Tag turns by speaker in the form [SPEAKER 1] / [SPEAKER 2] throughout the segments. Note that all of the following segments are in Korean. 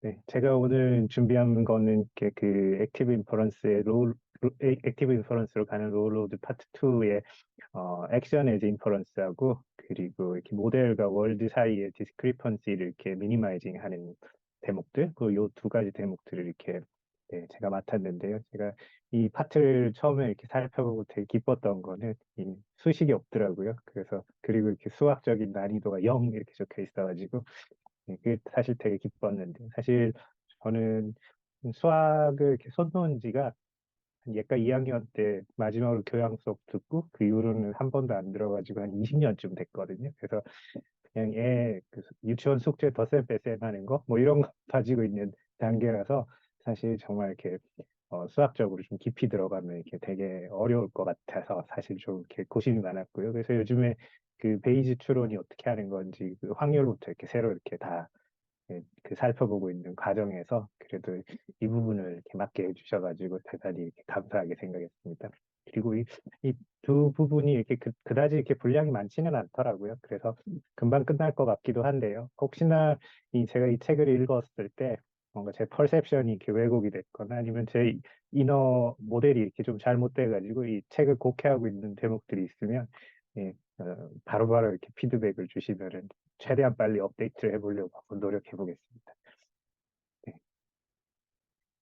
[SPEAKER 1] 네, 제가 오늘 준비한 거는 그 액티브 인퍼런스의 액티브 인퍼런스로 가는 롤로드 파트 2의 액션 에즈 인퍼런스하고 그리고 이렇게 모델과 월드 사이의 디스크리펀시를 이렇게 미니마이징 하는 대목들, 그 요 두 가지 대목들을 이렇게 네, 제가 맡았는데요. 제가 이 파트를 처음에 이렇게 살펴보고 되게 기뻤던 거는 이 수식이 없더라고요. 그래서 그리고 이렇게 수학적인 난이도가 0 이렇게 적혀 있어가지고 네, 그게 사실 되게 기뻤는데, 사실 저는 수학을 이렇게 손 놓은 지가 한 예과 2학년 때 마지막으로 교양 수업 듣고 그 이후로는 한 번도 안 들어가지고 한 20년쯤 됐거든요. 그래서 그냥 그 유치원 숙제 덧셈 뺄셈 하는 거, 뭐 이런 거 가지고 있는 단계라서 사실 정말 이렇게 수학적으로 좀 깊이 들어가면 이렇게 되게 어려울 것 같아서 사실 좀 이렇게 고심이 많았고요. 그래서 요즘에 그 베이지 추론이 어떻게 하는 건지 그 확률부터 이렇게 새로 이렇게 다 그 살펴보고 있는 과정에서 그래도 이 부분을 이렇게 맡게 해주셔가지고 대단히 이렇게 감사하게 생각했습니다. 그리고 이 두 부분이 이렇게 그다지 이렇게 분량이 많지는 않더라고요. 그래서 금방 끝날 것 같기도 한데요. 혹시나 제가 이 책을 읽었을 때 뭔가 제 퍼셉션이 이렇게 왜곡이 됐거나 아니면 제 이너 모델이 이렇게 좀 잘못돼가지고 이 책을 곡해하고 있는 대목들이 있으면 예, 바로바로 이렇게 피드백을 주시면은 최대한 빨리 업데이트를 해보려고 한번 노력해 보겠습니다. 네.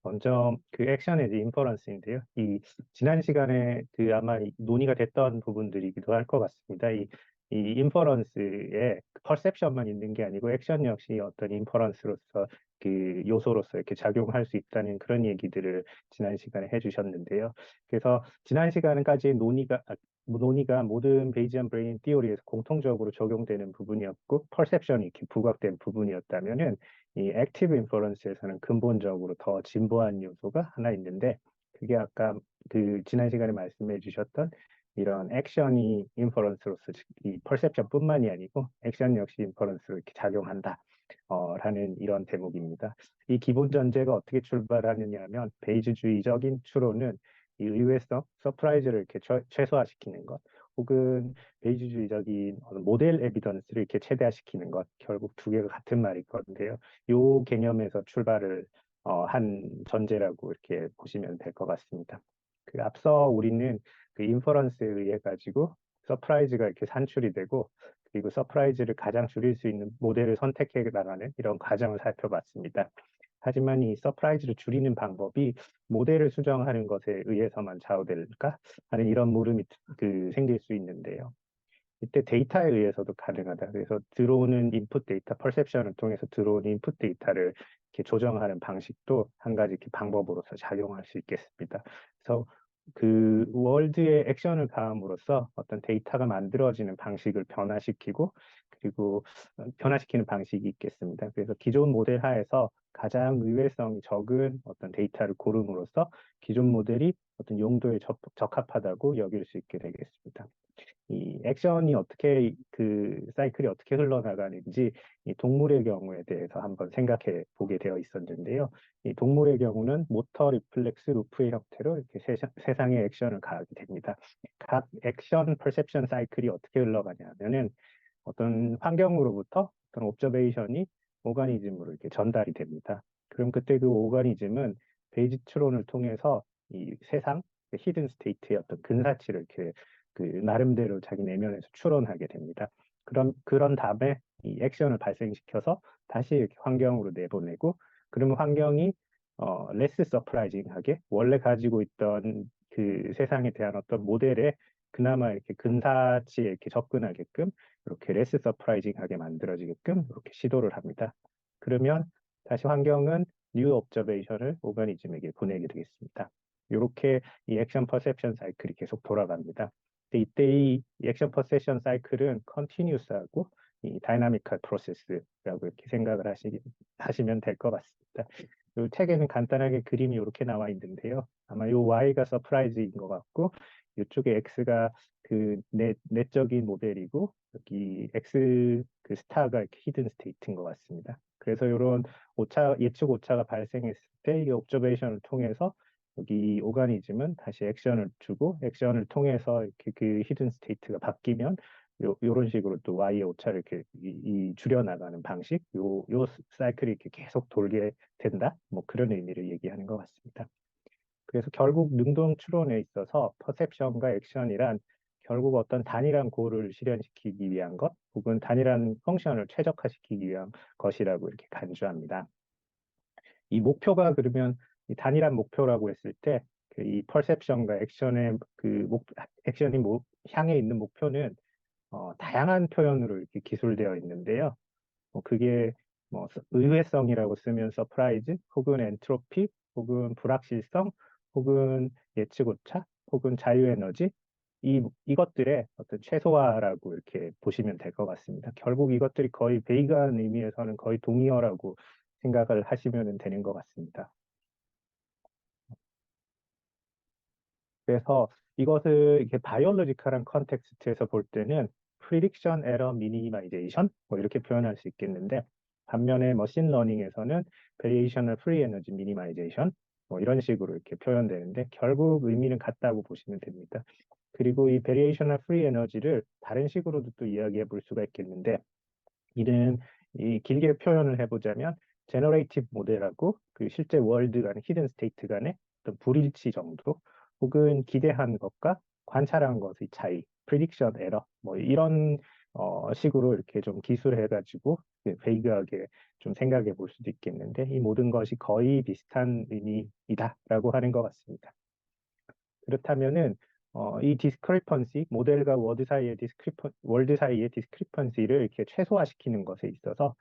[SPEAKER 1] 먼저 그 액션 에즈 인퍼런스인데요. 이 지난 시간에 그 아마 논의가 됐던 부분들이기도 할 것 같습니다. 이 인퍼런스에 퍼셉션만 있는 게 아니고 액션 역시 어떤 인퍼런스로서 그 요소로서 이렇게 작용할 수 있다는 그런 얘기들을 지난 시간에 해주셨는데요. 그래서 지난 시간까지 논의가 모든 베이지안 브레인 티오리에서 공통적으로 적용되는 부분이었고 퍼셉션이 이렇게 부각된 부분이었다면은 이 액티브 인퍼런스에서는 근본적으로 더 진보한 요소가 하나 있는데 그게 아까 그 지난 시간에 말씀해 주셨던 이런 액션이 인퍼런스로서 이 퍼셉션뿐만이 아니고 액션 역시 인퍼런스로 이렇게 작용한다. 라는 이런 대목입니다. 이 기본 전제가 어떻게 출발하느냐 하면 베이지주의적인 추론은 이 의외성, 서프라이즈를 이렇게 최소화시키는 것, 혹은 베이지주의적인 어느 모델 에비던스를 이렇게 최대화시키는 것, 결국 두 개가 같은 말일 건데요. 요 개념에서 출발을 한 전제라고 이렇게 보시면 될 것 같습니다. 그 앞서 우리는 그 인퍼런스에 의해 가지고 서프라이즈가 이렇게 산출이 되고 그리고 서프라이즈를 가장 줄일 수 있는 모델을 선택해 나가는 이런 과정을 살펴봤습니다. 하지만 이 서프라이즈를 줄이는 방법이 모델을 수정하는 것에 의해서만 좌우될까 하는 이런 물음이 생길 수 있는데요. 이때 데이터에 의해서도 가능하다. 그래서 들어오는 인풋 데이터, 퍼셉션을 통해서 들어오는 인풋 데이터를 이렇게 조정하는 방식도 한 가지 이렇게 방법으로서 작용할 수 있겠습니다. 그래서 그 월드에 액션을 가함으로써 어떤 데이터가 만들어지는 방식을 변화시키고 그리고 변화시키는 방식이 있겠습니다. 그래서 기존 모델 하에서 가장 의외성이 적은 어떤 데이터를 고름으로써 기존 모델이 어떤 용도에 적합하다고 여길 수 있게 되겠습니다. 이 액션이 어떻게 그 사이클이 어떻게 흘러나가는지 이 동물의 경우에 대해서 한번 생각해 보게 되어 있었는데요. 이 동물의 경우는 모터 리플렉스 루프의 형태로 이렇게 세상의 액션을 가하게 됩니다. 각 액션 퍼셉션 사이클이 어떻게 흘러가냐면은 어떤 환경으로부터 어떤 옵저베이션이 오가니즘으로 이렇게 전달이 됩니다. 그럼 그때 그 오가니즘은 베이지 추론을 통해서 이 세상 히든 스테이트의 어떤 근사치를 이렇게 그 나름대로 자기 내면에서 추론하게 됩니다. 그런 다음에 이 액션을 발생시켜서 다시 이렇게 환경으로 내보내고 그러면 환경이 레스 서프라이징하게 원래 가지고 있던 그 세상에 대한 어떤 모델에 그나마 이렇게 근사치에 이렇게 접근하게끔 이렇게 레스 서프라이징하게 만들어지게끔 이렇게 시도를 합니다. 그러면 다시 환경은 뉴 옵저베이션을 오가니즘에게 보내게 되겠습니다. 이렇게 이 액션 퍼셉션 사이클이 계속 돌아갑니다. 근데 이때 이 액션 퍼셉션 사이클은 컨티뉴스하고 이 다이나미컬 프로세스라고 이렇게 생각을 하시면 될 것 같습니다. 이 책에는 간단하게 그림이 이렇게 나와 있는데요. 아마 이 Y가 서프라이즈인 것 같고 이쪽에 X가 그 내적인 모델이고 여기 X 그 스타가 이렇게 히든 스테이트인 것 같습니다. 그래서 이런 예측 오차가 발생했을 때 이 옵저베이션을 통해서 여기 오가니즘은 다시 액션을 주고 액션을 통해서 이렇게 그 히든 스테이트가 바뀌면 요런 식으로 또 Y의 오차를 이렇게 줄여나가는 방식, 요 사이클이 이렇게 계속 돌게 된다. 뭐 그런 의미를 얘기하는 것 같습니다. 그래서 결국 능동 추론에 있어서 퍼셉션과 액션이란 결국 어떤 단일한 고를 실현시키기 위한 것, 혹은 단일한 펑션을 최적화시키기 위한 것이라고 이렇게 간주합니다. 이 목표가 그러면 이 단일한 목표라고 했을 때, 그 이 퍼셉션과 액션의 액션이 향해 있는 목표는 다양한 표현으로 이렇게 기술되어 있는데요. 그게 뭐 의외성이라고 쓰면 서프라이즈, 혹은 엔트로피, 혹은 불확실성, 혹은 예측 오차, 혹은 자유에너지, 이것들의 어떤 최소화라고 이렇게 보시면 될 것 같습니다. 결국 이것들이 거의 베이그한 의미에서는 거의 동의어라고 생각을 하시면 되는 것 같습니다. 그래서 이것을 이렇게 바이올로지컬한 컨텍스트에서 볼 때는 prediction error minimization 뭐 이렇게 표현할 수 있겠는데, 반면에 머신 러닝에서는 variational free energy minimization 뭐 이런 식으로 이렇게 표현되는데, 결국 의미는 같다고 보시면 됩니다. 그리고 이 variational free energy를 다른 식으로도 또 이야기해 볼 수가 있겠는데, 이는 이 길게 표현을 해보자면 제너레이티브 모델하고 그 실제 월드 간의 히든 스테이트 간의 어떤 불일치 정도, 혹은 기대한 것과 관찰한 것의 차이, 프리딕션 에러, 뭐 이런 식으로 이렇게 좀 기술해가지고 베이그하게 좀 생각해 볼 수도 있겠는데, 이 모든 것이 거의 비슷한 의미이다라고 하는 것 같습니다. 그렇다면은 이 디스크리펀시, 모델과 월드 사이의 디스크리펀시를 이렇게 최소화시키는 것에 있어서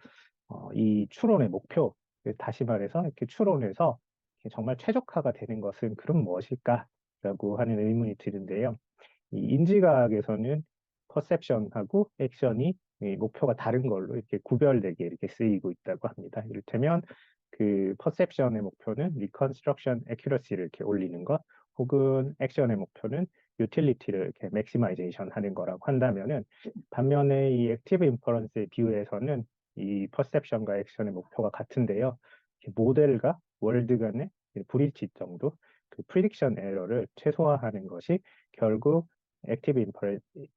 [SPEAKER 1] 이 추론의 목표, 다시 말해서 이렇게 추론에서 이렇게 정말 최적화가 되는 것은 그럼 무엇일까라고 하는 의문이 드는데요. 이 인지과학에서는 퍼셉션하고 액션이 이 목표가 다른 걸로 이렇게 구별되게 이렇게 쓰이고 있다고 합니다. 이를테면 그 퍼셉션의 목표는 리컨스트럭션 애큐러시를 이렇게 올리는 것, 혹은 액션의 목표는 유틸리티를 이렇게 맥시마이제이션 하는 거라고 한다면은, 반면에 이 액티브 인퍼런스에 비유해서는 이 퍼셉션과 액션의 목표가 같은데요. 모델과 월드 간의 불일치 정도, 그 프리딕션 에러를 최소화하는 것이 결국 액티브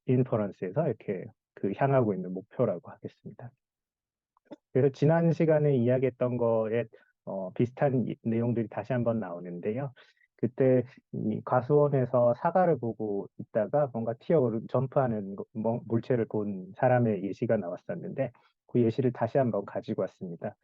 [SPEAKER 1] 인퍼런스에서 이렇게 그 향하고 있는 목표라고 하겠습니다. 그래서 지난 시간에 이야기했던 거에 비슷한 내용들이 다시 한번 나오는데요. 그때 이 과수원에서 사과를 보고 있다가 뭔가 점프하는 물체를 본 사람의 예시가 나왔었는데, 그 예시를 다시 한번 가지고 왔습니다.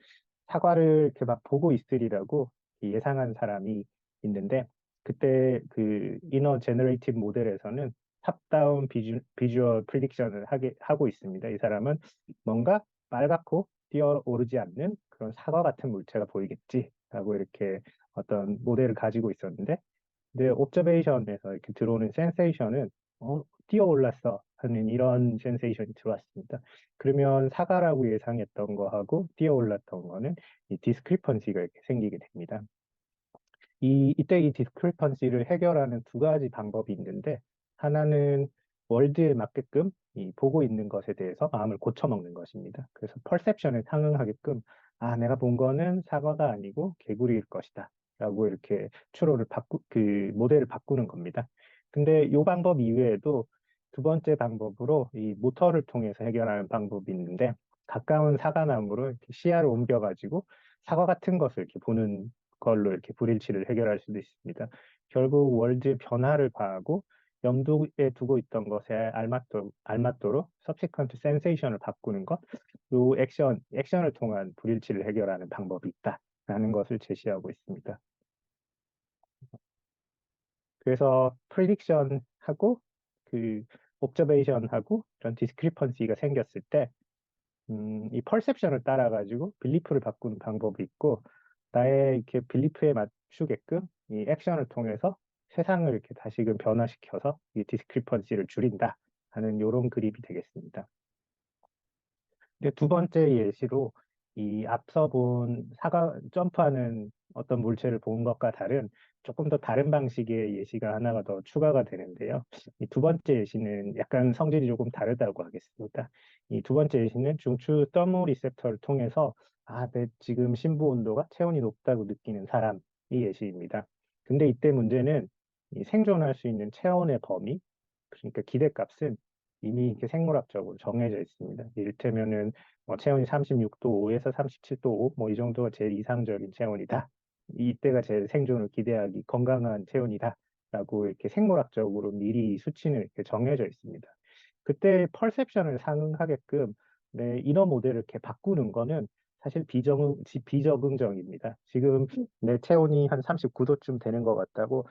[SPEAKER 1] 사과를 이렇게 막 보고 있으리라고 예상한 사람이 있는데, 그때 그 이너 제너레이티브 모델에서는 탑다운 비주얼 프리딕션을 하고 있습니다. 이 사람은 뭔가 빨갛고 뛰어오르지 않는 그런 사과 같은 물체가 보이겠지라고 이렇게 어떤 모델을 가지고 있었는데, 근데 옵저베이션에서 이렇게 들어오는 센세이션은 뛰어올랐어 하는 이런 센세이션이 들어왔습니다. 그러면 사과라고 예상했던 거하고 뛰어올랐던 거는 이 디스크리펀시가 이렇게 생기게 됩니다. 이때 이 디스크리펀시를 해결하는 두 가지 방법이 있는데, 하나는 월드에 맞게끔 이 보고 있는 것에 대해서 마음을 고쳐먹는 것입니다. 그래서 퍼셉션에 상응하게끔, 아, 내가 본 거는 사과가 아니고 개구리일 것이다 라고 이렇게 그 모델을 바꾸는 겁니다. 근데 이 방법 이외에도 두 번째 방법으로 이 모터를 통해서 해결하는 방법이 있는데, 가까운 사과나무를 이렇게 시야를 옮겨가지고 사과 같은 것을 이렇게 보는 걸로 이렇게 불일치를 해결할 수도 있습니다. 결국 월드의 변화를 봐하고 염두에 두고 있던 것에 알맞도록 subsequent sensation을 바꾸는 것, 이 액션을 통한 불일치를 해결하는 방법이 있다라는 것을 제시하고 있습니다. 그래서 프리딕션하고 그 옵저베이션하고 이런 디스크리펀시가 생겼을 때, 이 퍼셉션을 따라가지고 빌리프를 바꾸는 방법이 있고, 나의 이렇게 빌리프에 맞추게끔 이 액션을 통해서 세상을 이렇게 다시금 변화시켜서 이 디스크리펀시를 줄인다 하는 이런 그림이 되겠습니다. 근데 두 번째 예시로 이 앞서 본 점프하는 어떤 물체를 본 것과 다른 조금 더 다른 방식의 예시가 하나가 더 추가가 되는데요. 이 두 번째 예시는 약간 성질이 조금 다르다고 하겠습니다. 이 두 번째 예시는 중추 더모 리셉터를 통해서, 아, 내 지금 심부 온도가 체온이 높다고 느끼는 사람이 예시입니다. 근데 이때 문제는 이 생존할 수 있는 체온의 범위, 그러니까 기대값은 이미 이렇게 생물학적으로 정해져 있습니다. 이를테면은 체온이 36도 5에서 37도 5, 뭐 이 정도가 제일 이상적인 체온이다. 이때가 제일 생존을 기대하기 건강한 체온이다라고 이렇게 생물학적으로 미리 수치는 이렇게 정해져 있습니다. 그때 퍼셉션을 상응하게끔 내 인어 모델을 이렇게 바꾸는 거는 사실 비적응적입니다. 지금 내 체온이 한 39도쯤 되는 것 같다고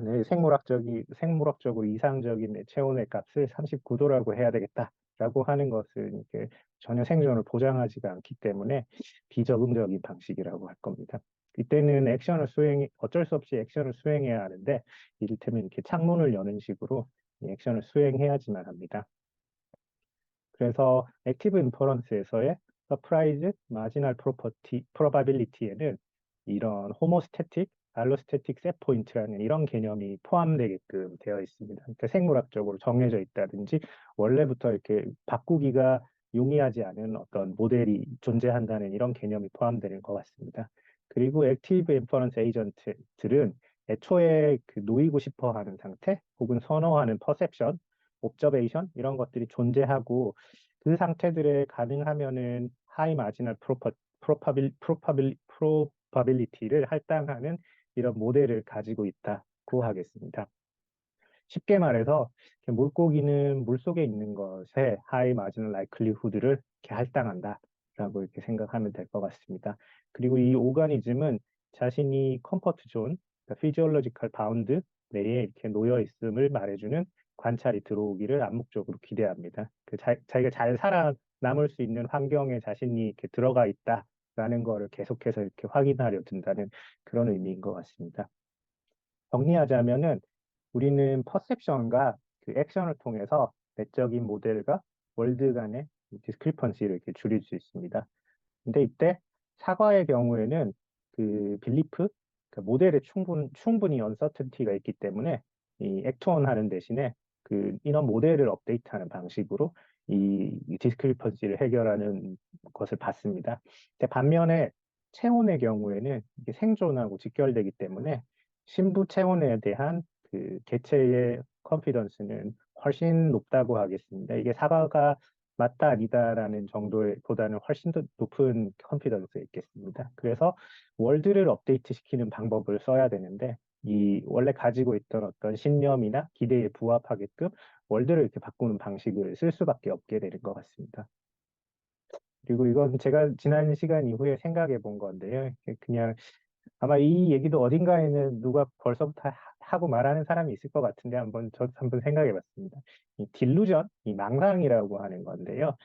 [SPEAKER 1] 내 생물학적으로 이상적인 내 체온의 값을 39도라고 해야 되겠다라고 하는 것은 이게 전혀 생존을 보장하지가 않기 때문에 비적응적인 방식이라고 할 겁니다. 이때는 어쩔 수 없이 액션을 수행해야 하는데, 이를테면 이렇게 창문을 여는 식으로 이 액션을 수행해야지만 합니다. 그래서 액티브 인퍼런스에서의 서프라이즈 마지널 프로바빌리티에는 이런 호모스태틱, 알로스태틱 셋 포인트라는 이런 개념이 포함되게끔 되어 있습니다. 그러니까 생물학적으로 정해져 있다든지 원래부터 이렇게 바꾸기가 용이하지 않은 어떤 모델이 존재한다는 이런 개념이 포함되는 것 같습니다. 그리고 액티브 인퍼런스 에이전트들은 애초에 그 놓이고 싶어 하는 상태 혹은 선호하는 퍼셉션, 옵저베이션 이런 것들이 존재하고 그 상태들에 가능하면은 하이 마지널 프로바빌리티를 할당하는 이런 모델을 가지고 있다고 하겠습니다. 쉽게 말해서 물고기는 물속에 있는 것에 하이 마지널 라이클리후드를 이렇게 할당한다라고 이렇게 생각하면 될 것 같습니다. 그리고 이 오가니즘은 자신이 컴포트 존, 피지올로지컬 바운드 내에 이렇게 놓여 있음을 말해주는 관찰이 들어오기를 암묵적으로 기대합니다. 자기가 잘 살아남을 수 있는 환경에 자신이 이렇게 들어가 있다라는 거를 계속해서 이렇게 확인하려 든다는 그런 의미인 것 같습니다. 정리하자면은 우리는 퍼셉션과 그 액션을 통해서 내적인 모델과 월드 간의 디스크리펀시를 이렇게 줄일 수 있습니다. 근데 이때 사과의 경우에는 그 빌리프, 그 모델에 충분히 언서튼티가 있기 때문에 이 액트온 하는 대신에 그 이런 모델을 업데이트하는 방식으로 이 디스크리펀시를 해결하는 것을 봤습니다. 근데 반면에 체온의 경우에는 이게 생존하고 직결되기 때문에 신부 체온에 대한 그 개체의 컨피던스는 훨씬 높다고 하겠습니다. 이게 사과가 맞다 아니다라는 정도보다는 훨씬 더 높은 컨피던스에 있겠습니다. 그래서 월드를 업데이트 시키는 방법을 써야 되는데 이 원래 가지고 있던 어떤 신념이나 기대에 부합하게끔 월드를 이렇게 바꾸는 방식을 쓸 수밖에 없게 되는 것 같습니다. 그리고 이건 제가 지난 시간 이후에 생각해 본 건데요. 그냥 아마 이 얘기도 어딘가에는 누가 벌써부터 하고 말하는 사람이 있을 것 같은데 저도 한번 생각해 봤습니다. 이 딜루전, 이 망상이라고 하는 건데요.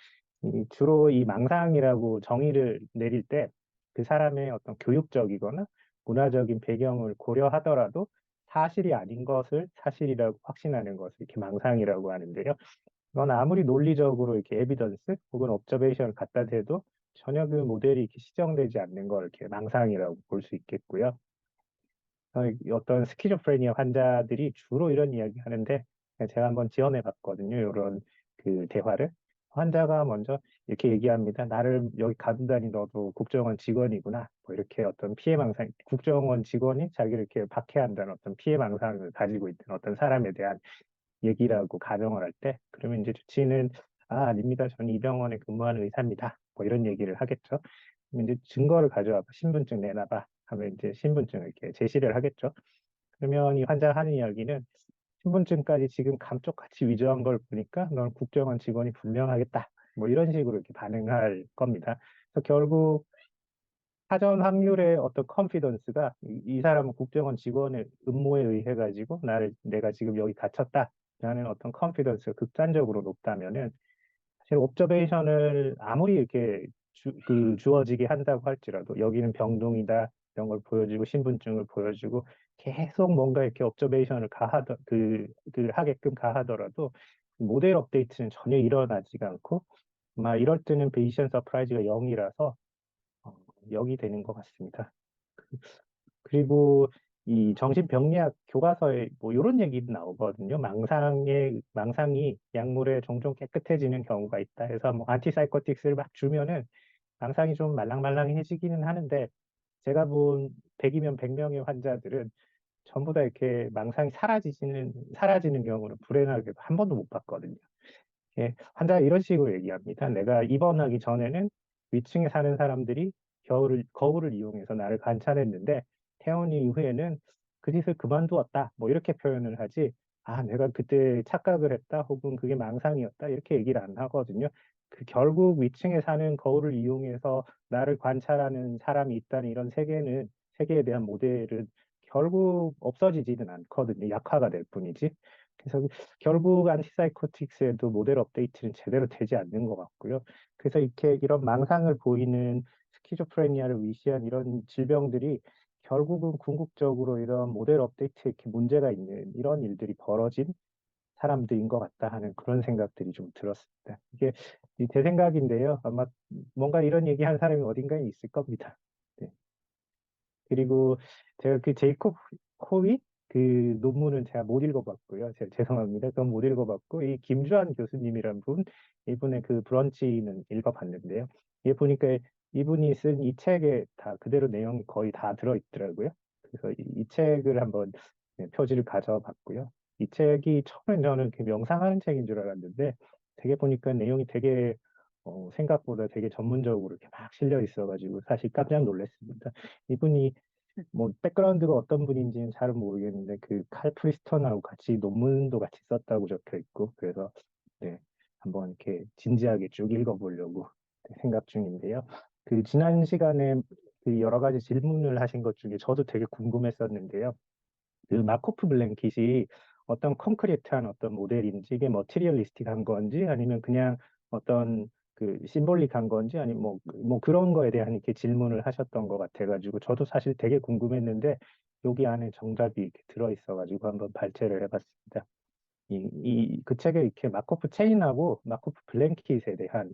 [SPEAKER 1] 주로 이 망상이라고 정의를 내릴 때 그 사람의 어떤 교육적이거나 문화적인 배경을 고려하더라도 사실이 아닌 것을 사실이라고 확신하는 것을 이렇게 망상이라고 하는데요. 이건 아무리 논리적으로 이렇게 에비던스 혹은 옵저베이션을 갖다 대도 전혀 그 모델이 이렇게 시정되지 않는 걸 이렇게 망상이라고 볼 수 있겠고요. 어떤 스키조프레니아 환자들이 주로 이런 이야기 하는데 제가 한번 지원해 봤거든요. 이런 그 대화를. 환자가 먼저 이렇게 얘기합니다. 나를 여기 가둔다니 너도 국정원 직원이구나. 뭐 이렇게 어떤 국정원 직원이 자기를 이렇게 박해한다는 어떤 피해망상을 가지고 있는 어떤 사람에 대한 얘기라고 가정을 할 때, 그러면 이제 주치의는 아닙니다. 저는 이 병원에 근무하는 의사입니다. 뭐 이런 얘기를 하겠죠. 그럼 이제 증거를 가져와봐. 신분증 내놔봐. 하면 이제 신분증을 이렇게 제시를 하겠죠. 그러면 이 환자가 하는 이야기는 신분증까지 지금 감쪽같이 위조한 걸 보니까 넌 국정원 직원이 분명하겠다. 뭐 이런 식으로 이렇게 반응할 겁니다. 그래서 결국 사전 확률의 어떤 컨피던스가 이 사람은 국정원 직원의 음모에 의해 가지고 내가 지금 여기 갇혔다라는 어떤 컨피던스가 극단적으로 높다면은 사실 옵저베이션을 아무리 이렇게 주어지게 한다고 할지라도 여기는 병동이다 이런 걸 보여주고 신분증을 보여주고 계속 뭔가 이렇게 옵저베이션을 하게끔 가하더라도 모델 업데이트는 전혀 일어나지가 않고 막 이럴 때는 베이션 서프라이즈가 0이라서 0이 되는 것 같습니다. 그리고 이 정신병리학 교과서에 뭐 이런 얘기도 나오거든요. 망상이 약물에 종종 깨끗해지는 경우가 있다 해서 뭐 안티사이코틱스를 막 주면은 망상이 좀 말랑말랑해지기는 하는데 제가 본 100이면 100명의 환자들은 전부 다 이렇게 망상이 사라지는 경우는 불행하게 한 번도 못 봤거든요. 예, 환자가 이런 식으로 얘기합니다. 내가 입원하기 전에는 위층에 사는 사람들이 거울을 이용해서 나를 관찰했는데 퇴원 이후에는 그 짓을 그만두었다. 뭐 이렇게 표현을 하지. 아, 내가 그때 착각을 했다. 혹은 그게 망상이었다. 이렇게 얘기를 안 하거든요. 그 결국 위층에 사는 거울을 이용해서 나를 관찰하는 사람이 있다는 이런 세계에 대한 모델은 결국 없어지지는 않거든요. 약화가 될 뿐이지. 그래서 결국 안티사이코틱스에도 모델 업데이트는 제대로 되지 않는 것 같고요. 그래서 이렇게 이런 망상을 보이는 스키조프레니아를 위시한 이런 질병들이 결국은 궁극적으로 이런 모델 업데이트에 이렇게 문제가 있는 이런 일들이 벌어진 사람들인 것 같다 하는 그런 생각들이 좀 들었습니다. 이게 제 생각인데요. 아마 뭔가 이런 얘기한 사람이 어딘가에 있을 겁니다. 네. 그리고 제가 그 제이콥 코위 그 논문은 제가 못 읽어봤고요. 제가 죄송합니다. 그건 못 읽어봤고 이 김주한 교수님이란 분 이분의 그 브런치는 읽어봤는데요. 이게 보니까 이분이 쓴 이 책에 다 그대로 내용이 거의 다 들어있더라고요. 그래서 이 책을 한번 표지를 가져봤고요. 이 책이 처음엔 저는 그 명상하는 책인 줄 알았는데 되게 보니까 내용이 되게 생각보다 되게 전문적으로 이렇게 막 실려 있어가지고 사실 깜짝 놀랐습니다. 이분이 뭐 백그라운드가 어떤 분인지는 잘은 모르겠는데 그 칼 프리스턴하고 같이 논문도 같이 썼다고 적혀 있고 그래서 네 한번 이렇게 진지하게 쭉 읽어보려고 생각 중인데요. 그 지난 시간에 그 여러 가지 질문을 하신 것 중에 저도 되게 궁금했었는데요. 그 마코프 블랭킷이 어떤 concrete한 어떤 모델인지 이게 머티리얼리스틱한 건지 아니면 그냥 어떤 그 심볼릭한 건지 아니면 뭐 그런 거에 대한 이렇게 질문을 하셨던 것 같아가지고 저도 사실 되게 궁금했는데 여기 안에 정답이 이렇게 들어있어가지고 한번 발췌를 해봤습니다. 그 책에 이렇게 마코프 체인하고 마코프 블랭킷에 대한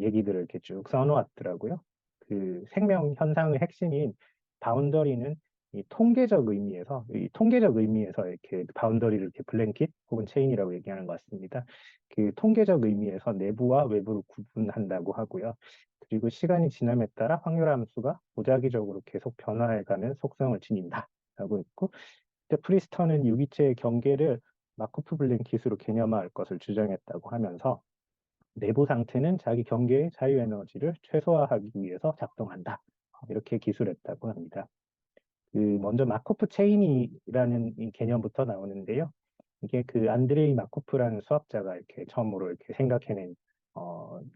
[SPEAKER 1] 얘기들을 이렇게 쭉 써놓았더라고요. 그 생명 현상의 핵심인 바운더리는 이 통계적 의미에서 이렇게 바운더리를 이렇게 블랭킷 혹은 체인이라고 얘기하는 것 같습니다. 그 통계적 의미에서 내부와 외부를 구분한다고 하고요. 그리고 시간이 지남에 따라 확률함수가 보자기적으로 계속 변화해가는 속성을 지닌다라고 했고, 프리스턴은 유기체의 경계를 마코프 블랭킷으로 개념화할 것을 주장했다고 하면서 내부 상태는 자기 경계의 자유에너지를 최소화하기 위해서 작동한다. 이렇게 기술했다고 합니다. 그 먼저 마코프 체인이라는 이 개념부터 나오는데요. 이게 그 안드레이 마코프라는 수학자가 이렇게 처음으로 이렇게 생각해낸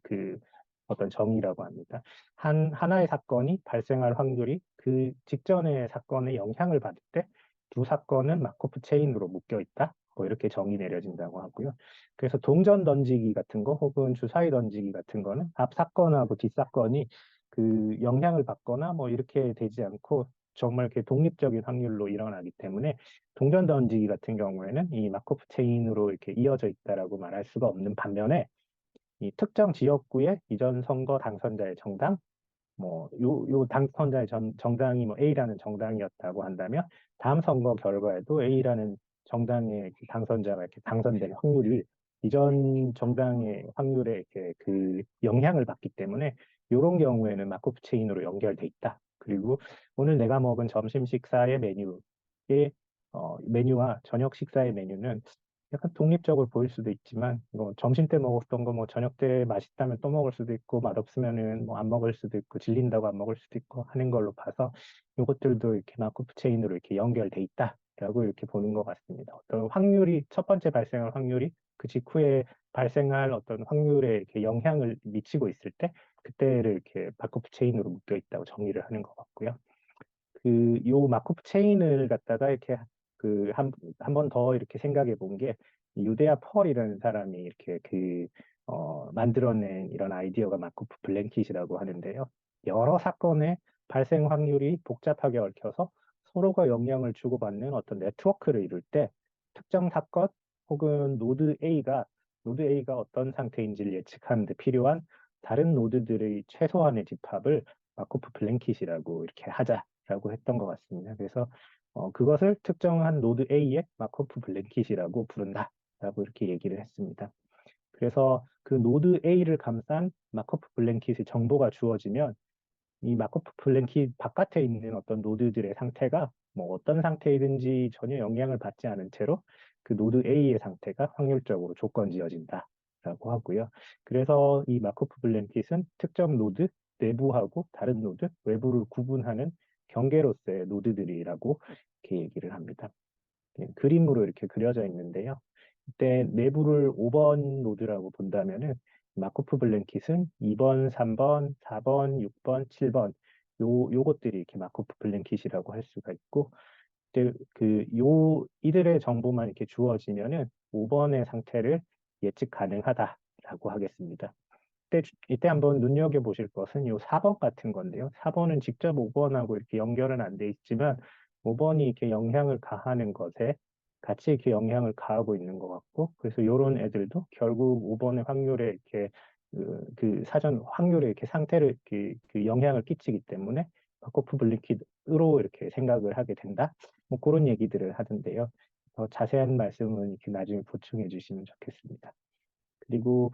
[SPEAKER 1] 그 어떤 정의라고 합니다. 하나의 사건이 발생할 확률이 그 직전의 사건에 영향을 받을 때 두 사건은 마코프 체인으로 묶여 있다. 뭐 이렇게 정의 내려진다고 하고요. 그래서 동전 던지기 같은 거 혹은 주사위 던지기 같은 거는 앞 사건하고 뒷 사건이 그 영향을 받거나 뭐 이렇게 되지 않고 정말 이렇게 독립적인 확률로 일어나기 때문에 동전 던지기 같은 경우에는 이 마코프 체인으로 이렇게 이어져 있다라고 말할 수가 없는 반면에 이 특정 지역구의 이전 선거 당선자의 정당, 요 당선자의 정당이 뭐 A라는 정당이었다고 한다면 다음 선거 결과에도 A라는 정당의 그 당선자가 이렇게 당선될 확률이 이전 정당의 확률에 이렇게 그 영향을 받기 때문에 이런 경우에는 마코프 체인으로 연결돼 있다. 그리고 오늘 내가 먹은 점심 식사의 메뉴와 저녁 식사의 메뉴는 약간 독립적으로 보일 수도 있지만 뭐 점심 때 먹었던 거 뭐 저녁 때 맛있다면 또 먹을 수도 있고 맛없으면은 뭐 안 먹을 수도 있고 질린다고 안 먹을 수도 있고 하는 걸로 봐서 이것들도 이렇게 마코프 체인으로 이렇게 연결돼 있다라고 이렇게 보는 것 같습니다. 어떤 확률이 첫 번째 발생할 확률이 그 직후에 발생할 어떤 확률에 이렇게 영향을 미치고 있을 때 그때를 이렇게 마코프 체인으로 묶여 있다고 정의를 하는 것 같고요. 요 마코프 체인을 갖다가 이렇게 한 번 더 이렇게 생각해 본 게 유데아 펄이라는 사람이 이렇게 만들어낸 이런 아이디어가 마코프 블랭킷이라고 하는데요. 여러 사건의 발생 확률이 복잡하게 얽혀서 서로가 영향을 주고받는 어떤 네트워크를 이룰 때 특정 사건 혹은 노드 A가 어떤 상태인지를 예측하는 데 필요한 다른 노드들의 최소한의 집합을 마코프 블랭킷이라고 이렇게 하자라고 했던 것 같습니다. 그래서 그것을 특정한 노드 A의 마코프 블랭킷이라고 부른다라고 이렇게 얘기를 했습니다. 그래서 그 노드 A를 감싼 마코프 블랭킷의 정보가 주어지면 이 마코프 블랭킷 바깥에 있는 어떤 노드들의 상태가 뭐 어떤 상태이든지 전혀 영향을 받지 않은 채로 그 노드 A의 상태가 확률적으로 조건지어진다. 라고 하고요. 그래서 이 마코프 블랭킷은 특정 노드, 내부하고 다른 노드, 외부를 구분하는 경계로서의 노드들이라고 이렇게 얘기를 합니다. 그림으로 이렇게 그려져 있는데요. 이때 내부를 5번 노드라고 본다면은 마코프 블랭킷은 2번, 3번, 4번, 6번, 7번 요것들이 이렇게 마코프 블랭킷이라고 할 수가 있고 이들의 정보만 이렇게 주어지면은 5번의 상태를 예측 가능하다라고 하겠습니다. 이때 한번 눈여겨보실 것은 요 4번 같은 건데요. 4번은 직접 5번하고 이렇게 연결은 안 돼 있지만 5번이 이렇게 영향을 가하는 것에 같이 이렇게 영향을 가하고 있는 것 같고 그래서 이런 애들도 결국 5번의 확률에 이렇게 그 사전 확률에 이렇게 상태를 이렇게 그 영향을 끼치기 때문에 마코프 블링킷으로 이렇게 생각을 하게 된다. 뭐 그런 얘기들을 하던데요. 더 자세한 말씀은 이렇게 나중에 보충해 주시면 좋겠습니다. 그리고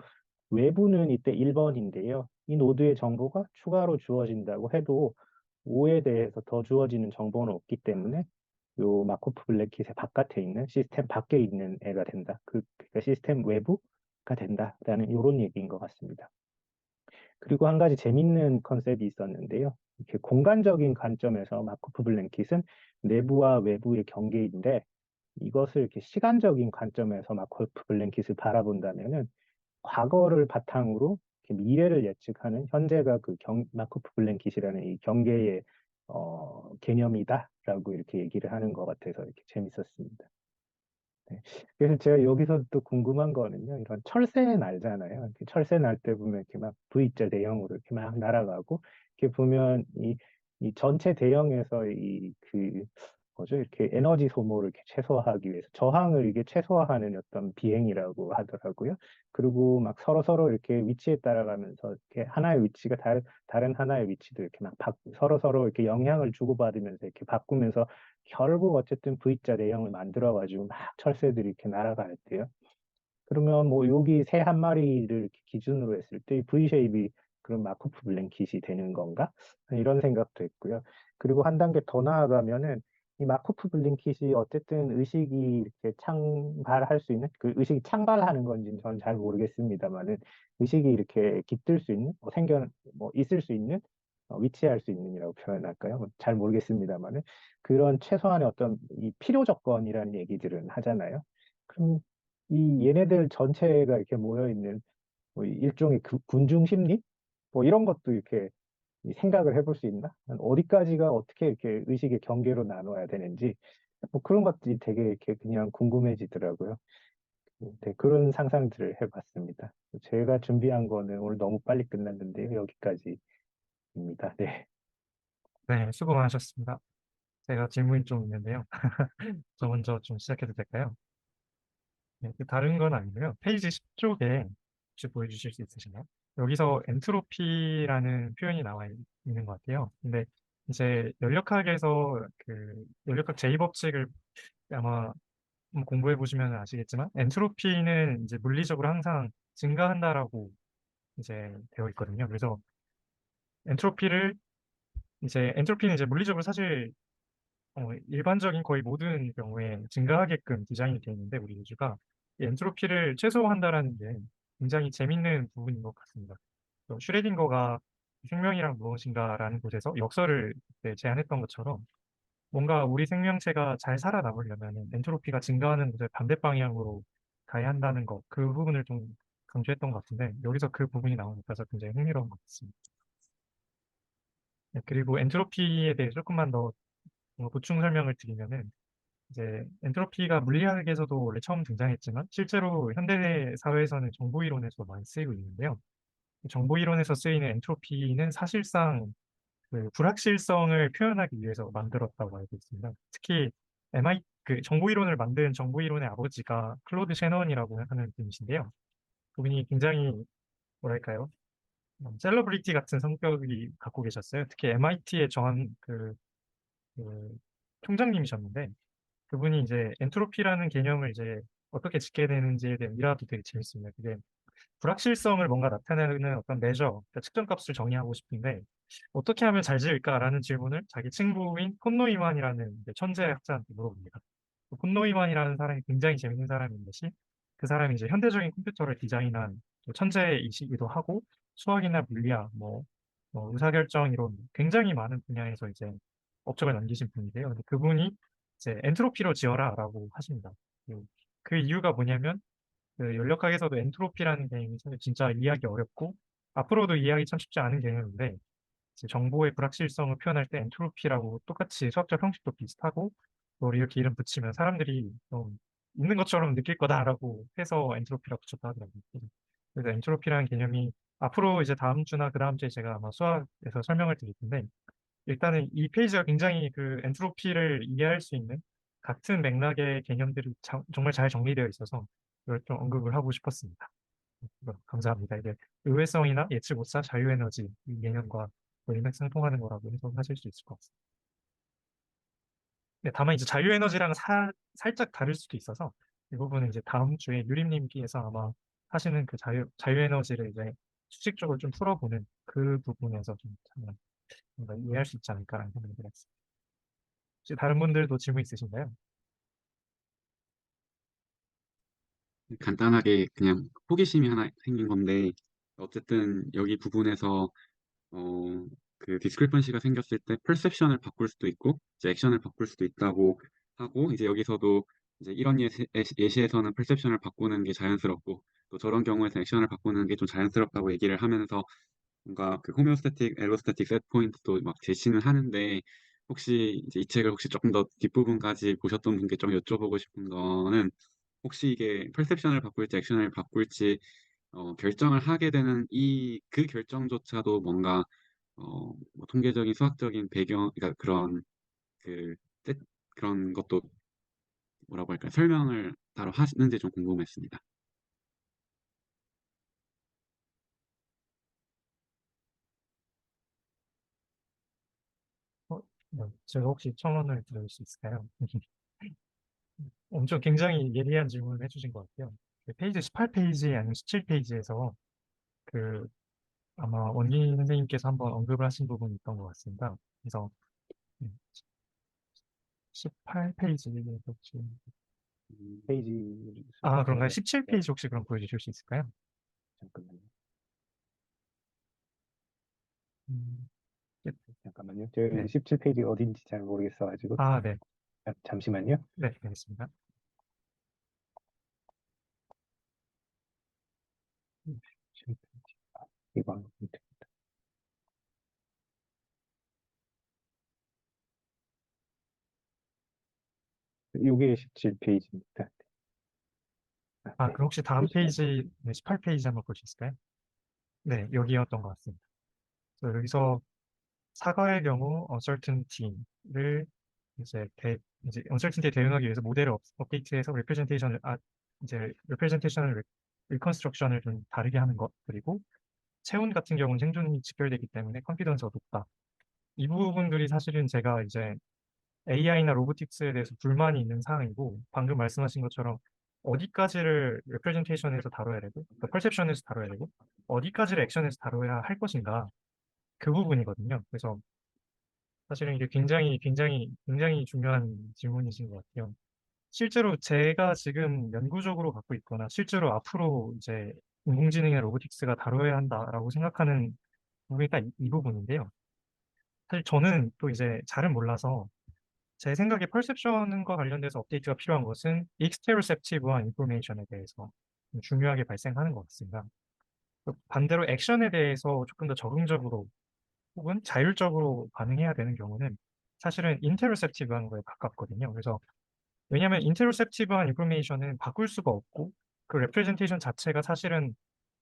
[SPEAKER 1] 외부는 이때 1번인데요. 이 노드의 정보가 추가로 주어진다고 해도 5에 대해서 더 주어지는 정보는 없기 때문에 요 마코프 블랙킷의 바깥에 있는 시스템 밖에 있는 애가 된다. 그러니까 시스템 외부가 된다라는 이런 얘기인 것 같습니다. 그리고 한 가지 재밌는 컨셉이 있었는데요. 이렇게 공간적인 관점에서 마코프 블랭킷은 내부와 외부의 경계인데 이것을 이렇게 시간적인 관점에서 마코프 블랭킷을 바라본다면은 과거를 바탕으로 이렇게 미래를 예측하는 현재가 마코프 블랭킷이라는 이 경계의 개념이다라고 이렇게 얘기를 하는 것 같아서 이렇게 재밌었습니다. 네. 그래서 제가 여기서 또 궁금한 거는요, 이런 철새 날잖아요. 이렇게 철새 날 때 보면 이렇게 막 V자 대형으로 이렇게 막 날아가고, 이렇게 보면 이 전체 대형에서 뭐죠? 이렇게 에너지 소모를 이렇게 최소화하기 위해서 저항을 이게 최소화하는 어떤 비행이라고 하더라고요. 그리고 막 서로 이렇게 위치에 따라가면서 이렇게 하나의 위치가 다른 하나의 위치도 이렇게 막 서로 이렇게 영향을 주고받으면서 이렇게 바꾸면서 결국 어쨌든 V자 대형을 만들어가지고 막 철새들이 이렇게 날아갈 때요. 그러면 뭐 여기 새 한 마리를 이렇게 기준으로 했을 때 V 쉐입이 그런 마코프 블랭킷이 되는 건가? 이런 생각도 했고요. 그리고 한 단계 더 나아가면은 이 마코프 블랭킷이 어쨌든 의식이 이렇게 창발할 수 있는 그 의식이 창발하는 건지는 저는 잘 모르겠습니다만은 의식이 이렇게 깃들 수 있는 뭐 있을 수 있는 위치할 수 있는이라고 표현할까요? 잘 모르겠습니다만은 그런 최소한의 어떤 이 필요 조건이라는 얘기들은 하잖아요. 그럼 이 얘네들 전체가 이렇게 모여 있는 뭐 일종의 군중 심리? 뭐 이런 것도 이렇게 이 생각을 해볼 수 있나? 어디까지가 어떻게 이렇게 의식의 경계로 나눠야 되는지 뭐 그런 것들이 되게 이렇게 그냥 궁금해지더라고요. 네, 그런 상상들을 해봤습니다. 제가 준비한 거는 오늘 너무 빨리 끝났는데요. 여기까지입니다. 네.
[SPEAKER 2] 네, 수고 많으셨습니다. 제가 질문이 좀 있는데요. 저 먼저 좀 시작해도 될까요? 네, 다른 건 아니고요. 페이지 10쪽에 혹시 보여주실 수 있으신가요? 여기서 엔트로피라는 표현이 있는 것 같아요. 근데 이제 연력학에서 그 연력학 제2법칙을 아마 공부해 보시면 아시겠지만 엔트로피는 이제 물리적으로 항상 증가한다라고 이제 되어 있거든요. 그래서 엔트로피를 엔트로피는 이제 물리적으로 사실 일반적인 거의 모든 경우에 증가하게끔 디자인이 되어 있는데 우리 우주가 이 엔트로피를 최소화한다라는 게 굉장히 재밌는 부분인 것 같습니다. 또 슈레딩거가 생명이란 무엇인가라는 곳에서 역설을 그때 제안했던 것처럼 뭔가 우리 생명체가 잘 살아남으려면 엔트로피가 증가하는 곳에 반대 방향으로 가야 한다는 것, 그 부분을 좀 강조했던 것 같은데 여기서 그 부분이 나온 것 같아서 굉장히 흥미로운 것 같습니다. 네, 그리고 엔트로피에 대해 조금만 더 보충 설명을 드리면은 이제 엔트로피가 물리학에서도 원래 처음 등장했지만 실제로 현대 사회에서는 정보 이론에서 많이 쓰이고 있는데요. 정보 이론에서 쓰이는 엔트로피는 사실상 그 불확실성을 표현하기 위해서 만들었다고 알고 있습니다. 특히 그 정보 이론을 만든 정보 이론의 아버지가 클로드 셰넌이라고 하는 분이신데요. 그분이 굉장히 뭐랄까요? 셀러브리티 같은 성격이 갖고 계셨어요. 특히 MIT의 그 총장님이셨는데 그분이 이제 엔트로피라는 개념을 이제 어떻게 짓게 되는지에 대한 일화도 되게 재밌습니다. 그게 불확실성을 뭔가 나타내는 어떤 메저, 그러니까 측정 값을 정의하고 싶은데 어떻게 하면 잘 지을까라는 질문을 자기 친구인 폰 노이만이라는 이제 천재 학자한테 물어봅니다. 폰 노이만이라는 사람이 굉장히 재밌는 사람인 것이 그 사람이 이제 현대적인 컴퓨터를 디자인한 또 천재이시기도 하고 수학이나 물리학, 뭐 의사결정 이런 굉장히 많은 분야에서 이제 업적을 남기신 분인데요. 근데 그분이 이제 엔트로피로 지어라라고 하십니다. 그 이유가 뭐냐면 그 연력학에서도 엔트로피라는 개념이 사실 진짜 이해하기 어렵고 앞으로도 이해하기 참 쉽지 않은 개념인데 이제 정보의 불확실성을 표현할 때 엔트로피라고 똑같이 수학적 형식도 비슷하고 또 이렇게 이름 붙이면 사람들이 좀 있는 것처럼 느낄 거다라고 해서 엔트로피라고 붙였다 하더라고요. 그래서 엔트로피라는 개념이 앞으로 이제 다음 주나 그 다음 주에 제가 아마 수학에서 설명을 드릴 텐데 일단은 이 페이지가 굉장히 그 엔트로피를 이해할 수 있는 같은 맥락의 개념들이 정말 잘 정리되어 있어서 이걸 좀 언급을 하고 싶었습니다. 감사합니다. 이게 의외성이나 예측 못한 자유에너지 이 개념과 거의 일맥상통하는 거라고 해석하실 수 있을 것 같습니다. 네, 다만 이제 자유에너지랑 살짝 다를 수도 있어서 이 부분은 이제 다음 주에 유림님께서 아마 하시는 그 자유에너지를 이제 수식적으로 좀 풀어보는 그 부분에서 좀 뭔가 이해할 수 있지 않을까라는 생각이 들었습니다. 혹시 다른 분들도 질문 있으신가요?
[SPEAKER 3] 간단하게 그냥 호기심이 하나 생긴 건데, 어쨌든 여기 부분에서 그 디스크리펀시가 생겼을 때 perception을 바꿀 수도 있고 이제 액션을 바꿀 수도 있다고 하고, 이제 여기서도 이제 이런 예시에서는 perception을 바꾸는 게 자연스럽고 또 저런 경우에서 액션을 바꾸는 게 좀 자연스럽다고 얘기를 하면서 뭔가 그 호메오스태틱, 엘로스태틱 셋 포인트도 막 제시는 하는데, 혹시 이제 이 책을 혹시 조금 더 뒷부분까지 보셨던 분께 좀 여쭤보고 싶은 거는, 혹시 이게 perception을 바꿀지 액션을 바꿀지 결정을 하게 되는 그 결정조차도 뭔가 뭐 통계적인 수학적인 배경, 그러니까 그런 그 때- 그런 것도 뭐라고 할까요? 설명을 따로 하시는지 좀 궁금했습니다.
[SPEAKER 2] 제가 혹시 첨언을 드릴 수 있을까요? 엄청 굉장히 예리한 질문을 해주신 것 같아요. 그 페이지 18페이지 아니면 17페이지에서 그 아마 원희 선생님께서 한번 언급을 하신 부분이 있던 것 같습니다. 그래서 18페이지에서 혹시
[SPEAKER 1] 페이지
[SPEAKER 2] 아
[SPEAKER 1] 숫자가
[SPEAKER 2] 그런가요?
[SPEAKER 1] 네, 네,
[SPEAKER 2] 17페이지 혹시 그럼 보여주실 수 있을까요?
[SPEAKER 1] 잠깐만요.
[SPEAKER 2] 음,
[SPEAKER 1] 잠깐만요. 저
[SPEAKER 2] 네.
[SPEAKER 1] 17페이지 어딘지 잘 모르겠어가지고
[SPEAKER 2] 아, 네.
[SPEAKER 1] 잠시만요.
[SPEAKER 2] 네, 알겠습니다.
[SPEAKER 1] 이거 이게 17페이지입니다.
[SPEAKER 2] 아,
[SPEAKER 1] 네,
[SPEAKER 2] 그럼 혹시 다음
[SPEAKER 1] 보시면
[SPEAKER 2] 페이지, 네, 18페이지 한번 볼 수 있을까요? 네, 여기였던 것 같습니다. 그래서 여기서 사과의 경우 uncertainty를 이제 uncertainty에 대응하기 위해서 모델을 업데이트해서 이제 representation을 reconstruction을 좀 다르게 하는 것 그리고 체온 같은 경우는 생존이 직결되기 때문에 컨피던스가 높다. 이 부분들이 사실은 제가 이제 AI나 로보틱스에 대해서 불만이 있는 사항이고 방금 말씀하신 것처럼 어디까지를 representation에서 다뤄야 되고 그러니까 perception에서 다뤄야 되고 어디까지를 액션에서 다뤄야 할 것인가 그 부분이거든요. 그래서 사실은 이게 굉장히 중요한 질문이신 것 같아요. 실제로 제가 지금 연구적으로 갖고 있거나 실제로 앞으로 이제 인공지능이나 로보틱스가 다뤄야 한다라고 생각하는 부분이 딱 이 부분인데요. 사실 저는 또 이제 잘은 몰라서 제 생각에 퍼셉션과 관련돼서 업데이트가 필요한 것은 익스테로셉티브한 인포메이션에 대해서 좀 중요하게 발생하는 것 같습니다. 반대로 액션에 대해서 조금 더 적응적으로 혹은 자율적으로 반응해야 되는 경우는 사실은 인테로셉티브한 거에 가깝거든요. 그래서 왜냐하면 인테로셉티브한 인포메이션은 바꿀 수가 없고 그 레프레젠테이션 자체가 사실은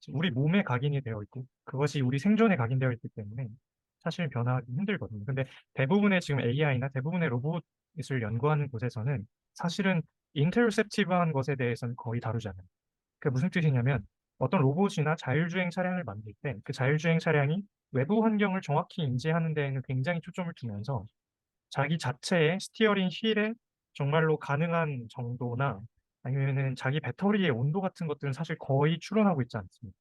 [SPEAKER 2] 우리 몸에 각인이 되어 있고 그것이 우리 생존에 각인되어 있기 때문에 사실 변화하기 힘들거든요. 근데 대부분의 지금 AI나 대부분의 로봇을 연구하는 곳에서는 사실은 인테로셉티브한 것에 대해서는 거의 다루지 않아요. 그게 무슨 뜻이냐면 어떤 로봇이나 자율주행 차량을 만들 때 그 자율주행 차량이 외부 환경을 정확히 인지하는 데에는 굉장히 초점을 두면서 자기 자체의 스티어링 휠에 정말로 가능한 정도나 아니면은 자기 배터리의 온도 같은 것들은 사실 거의 추론하고 있지 않습니다.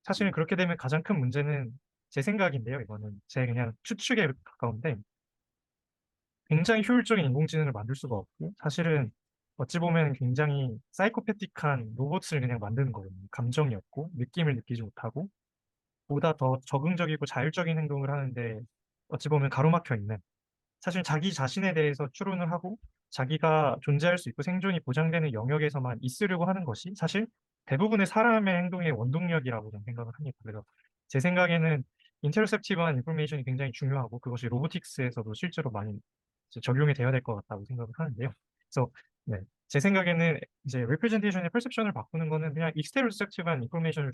[SPEAKER 2] 사실은 그렇게 되면 가장 큰 문제는 제 생각인데요. 이거는 제 그냥 추측에 가까운데 굉장히 효율적인 인공지능을 만들 수가 없고 사실은 어찌 보면 굉장히 사이코패틱한 로봇을 그냥 만드는 거거든요. 감정이 없고 느낌을 느끼지 못하고 보다 더 적응적이고 자율적인 행동을 하는데 어찌 보면 가로막혀 있는, 사실 자기 자신에 대해서 추론을 하고 자기가 존재할 수 있고 생존이 보장되는 영역에서만 있으려고 하는 것이 사실 대부분의 사람의 행동의 원동력이라고 저는 생각을 합니다. 그래서 제 생각에는 인터셉티브한 인포메이션이 굉장히 중요하고 그것이 로보틱스에서도 실제로 많이 이제 적용이 되어야 될 것 같다고 생각을 하는데요. 그래서 네, 제 생각에는 이제 representation의 perception을 바꾸는 거는 그냥 익스테로셉티브한 인포메이션을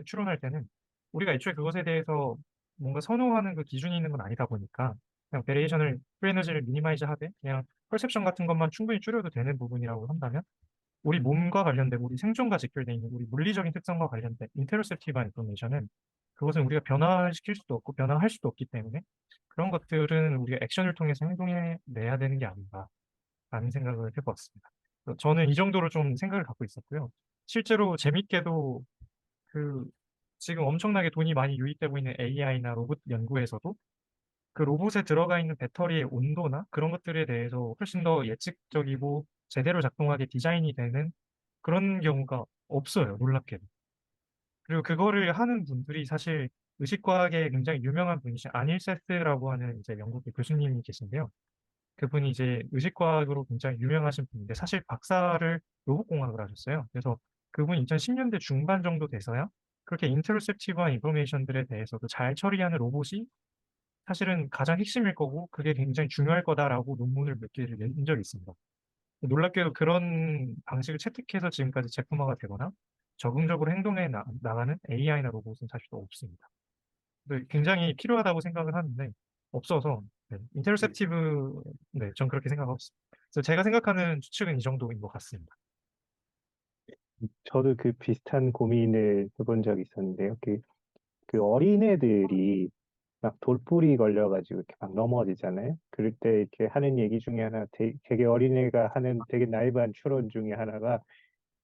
[SPEAKER 2] 추론할 때는 우리가 애초에 그것에 대해서 뭔가 선호하는 그 기준이 있는 건 아니다 보니까 그냥 베리에이션을 프리 에너지를 미니마이즈 하되 그냥 퍼셉션 같은 것만 충분히 줄여도 되는 부분이라고 한다면 우리 몸과 관련된 우리 생존과 직결되어 있는 우리 물리적인 특성과 관련된 인테로셉티브한 인포메이션은 그것은 우리가 변화시킬 수도 없고 변화할 수도 없기 때문에 그런 것들은 우리가 액션을 통해서 행동해 내야 되는 게 아닌가라는 생각을 해보았습니다. 그래서 저는 이 정도로 좀 생각을 갖고 있었고요. 실제로 재밌게도 그 지금 엄청나게 돈이 많이 유입되고 있는 AI나 로봇 연구에서도 그 로봇에 들어가 있는 배터리의 온도나 그런 것들에 대해서 훨씬 더 예측적이고 제대로 작동하게 디자인이 되는 그런 경우가 없어요, 놀랍게도. 그리고 그거를 하는 분들이 사실 의식과학에 굉장히 유명한 분이신 안일세스라고 하는 이제 영국의 교수님이 계신데요. 그분이 이제 의식과학으로 굉장히 유명하신 분인데 사실 박사를 로봇공학을 하셨어요. 그래서 그분이 2010년대 중반 정도 돼서야 그렇게 인터셉티브한 인포메이션들에 대해서도 잘 처리하는 로봇이 사실은 가장 핵심일 거고 그게 굉장히 중요할 거다라고 논문을 몇 개를 낸 적이 있습니다. 놀랍게도 그런 방식을 채택해서 지금까지 제품화가 되거나 적응적으로 행동해 나가는 AI나 로봇은 사실 또 없습니다. 근데 굉장히 필요하다고 생각을 하는데 없어서 네, 인터셉티브 네, 전 그렇게 생각하고 있습니다. 그래서 제가 생각하는 추측은 이 정도인 것 같습니다.
[SPEAKER 1] 저도 그 비슷한 고민을 해본 적이 있었는데요. 그 어린애들이 막 돌뿌리 걸려가지고 이렇게 막 넘어지잖아요. 그럴 때 이렇게 하는 얘기 중에 하나, 되게 어린애가 하는 되게 나이브한 추론 중에 하나가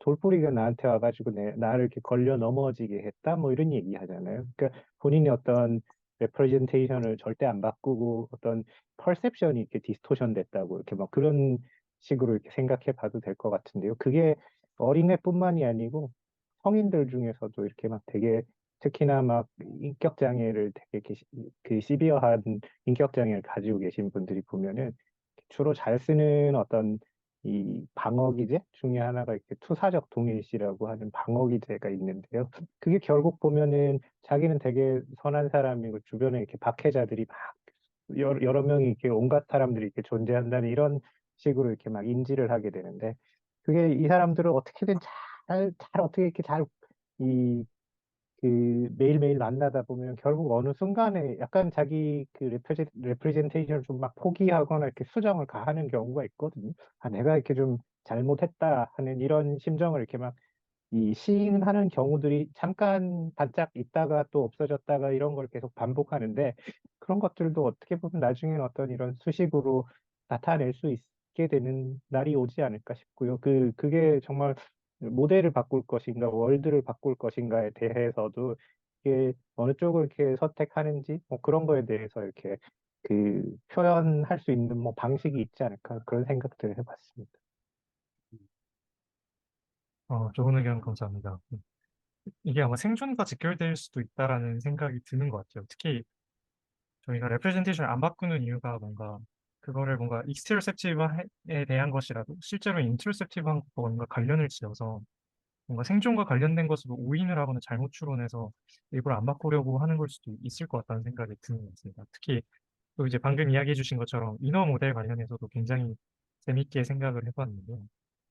[SPEAKER 1] 돌뿌리가 나한테 와가지고 나를 이렇게 걸려 넘어지게 했다, 뭐 이런 얘기 하잖아요. 그러니까 본인이 어떤 레프레젠테이션을 절대 안 바꾸고 어떤 퍼셉션이 이렇게 디스토션 됐다고 이렇게 막 그런 식으로 이렇게 생각해 봐도 될 것 같은데요. 그게 어린애뿐만이 아니고 성인들 중에서도 이렇게 막 되게 특히나 막 인격 장애를 되게 이렇게 그 시비어한 인격 장애를 가지고 계신 분들이 보면은 주로 잘 쓰는 어떤 이 방어 기제 중에 하나가 이렇게 투사적 동일시라고 하는 방어 기제가 있는데요. 그게 결국 보면은 자기는 되게 선한 사람이고 주변에 이렇게 박해자들이 막 여러 명이 이렇게 온갖 사람들이 이렇게 존재한다는 이런 식으로 이렇게 막 인지를 하게 되는데 그게 이 사람들을 어떻게든 잘 어떻게 이렇게 이 매일매일 만나다 보면 결국 어느 순간에 약간 자기 그 레프레젠테이션을 좀 막 포기하거나 이렇게 수정을 가하는 경우가 있거든요. 아, 내가 이렇게 좀 잘못했다 하는 이런 심정을 이렇게 막 이 시인하는 경우들이 잠깐 반짝 있다가 또 없어졌다가 이런 걸 계속 반복하는데 그런 것들도 어떻게 보면 나중에는 어떤 이런 수식으로 나타낼 수 있게 되는 날이 오지 않을까 싶고요. 그게 정말 모델을 바꿀 것인가, 월드를 바꿀 것인가에 대해서도 이게 어느 쪽을 이렇게 선택하는지 뭐 그런 거에 대해서 이렇게 그 표현할 수 있는 뭐 방식이 있지 않을까 그런 생각들을 해봤습니다.
[SPEAKER 2] 좋은 의견 감사합니다. 이게 아마 생존과 직결될 수도 있다라는 생각이 드는 것 같아요. 특히 저희가 레프레젠테이션을 안 바꾸는 이유가 뭔가 그거를 뭔가 익스테로셉티브에 대한 것이라도 실제로 인트로셉티브한 것과 뭔가 관련을 지어서 뭔가 생존과 관련된 것으로 오인을 하거나 잘못 추론해서 일부러 안 바꾸려고 하는 걸 수도 있을 것 같다는 생각이 드는 것 같습니다. 특히 또 이제 방금 이야기해 주신 것처럼 인어 모델 관련해서도 굉장히 재밌게 생각을 해봤는데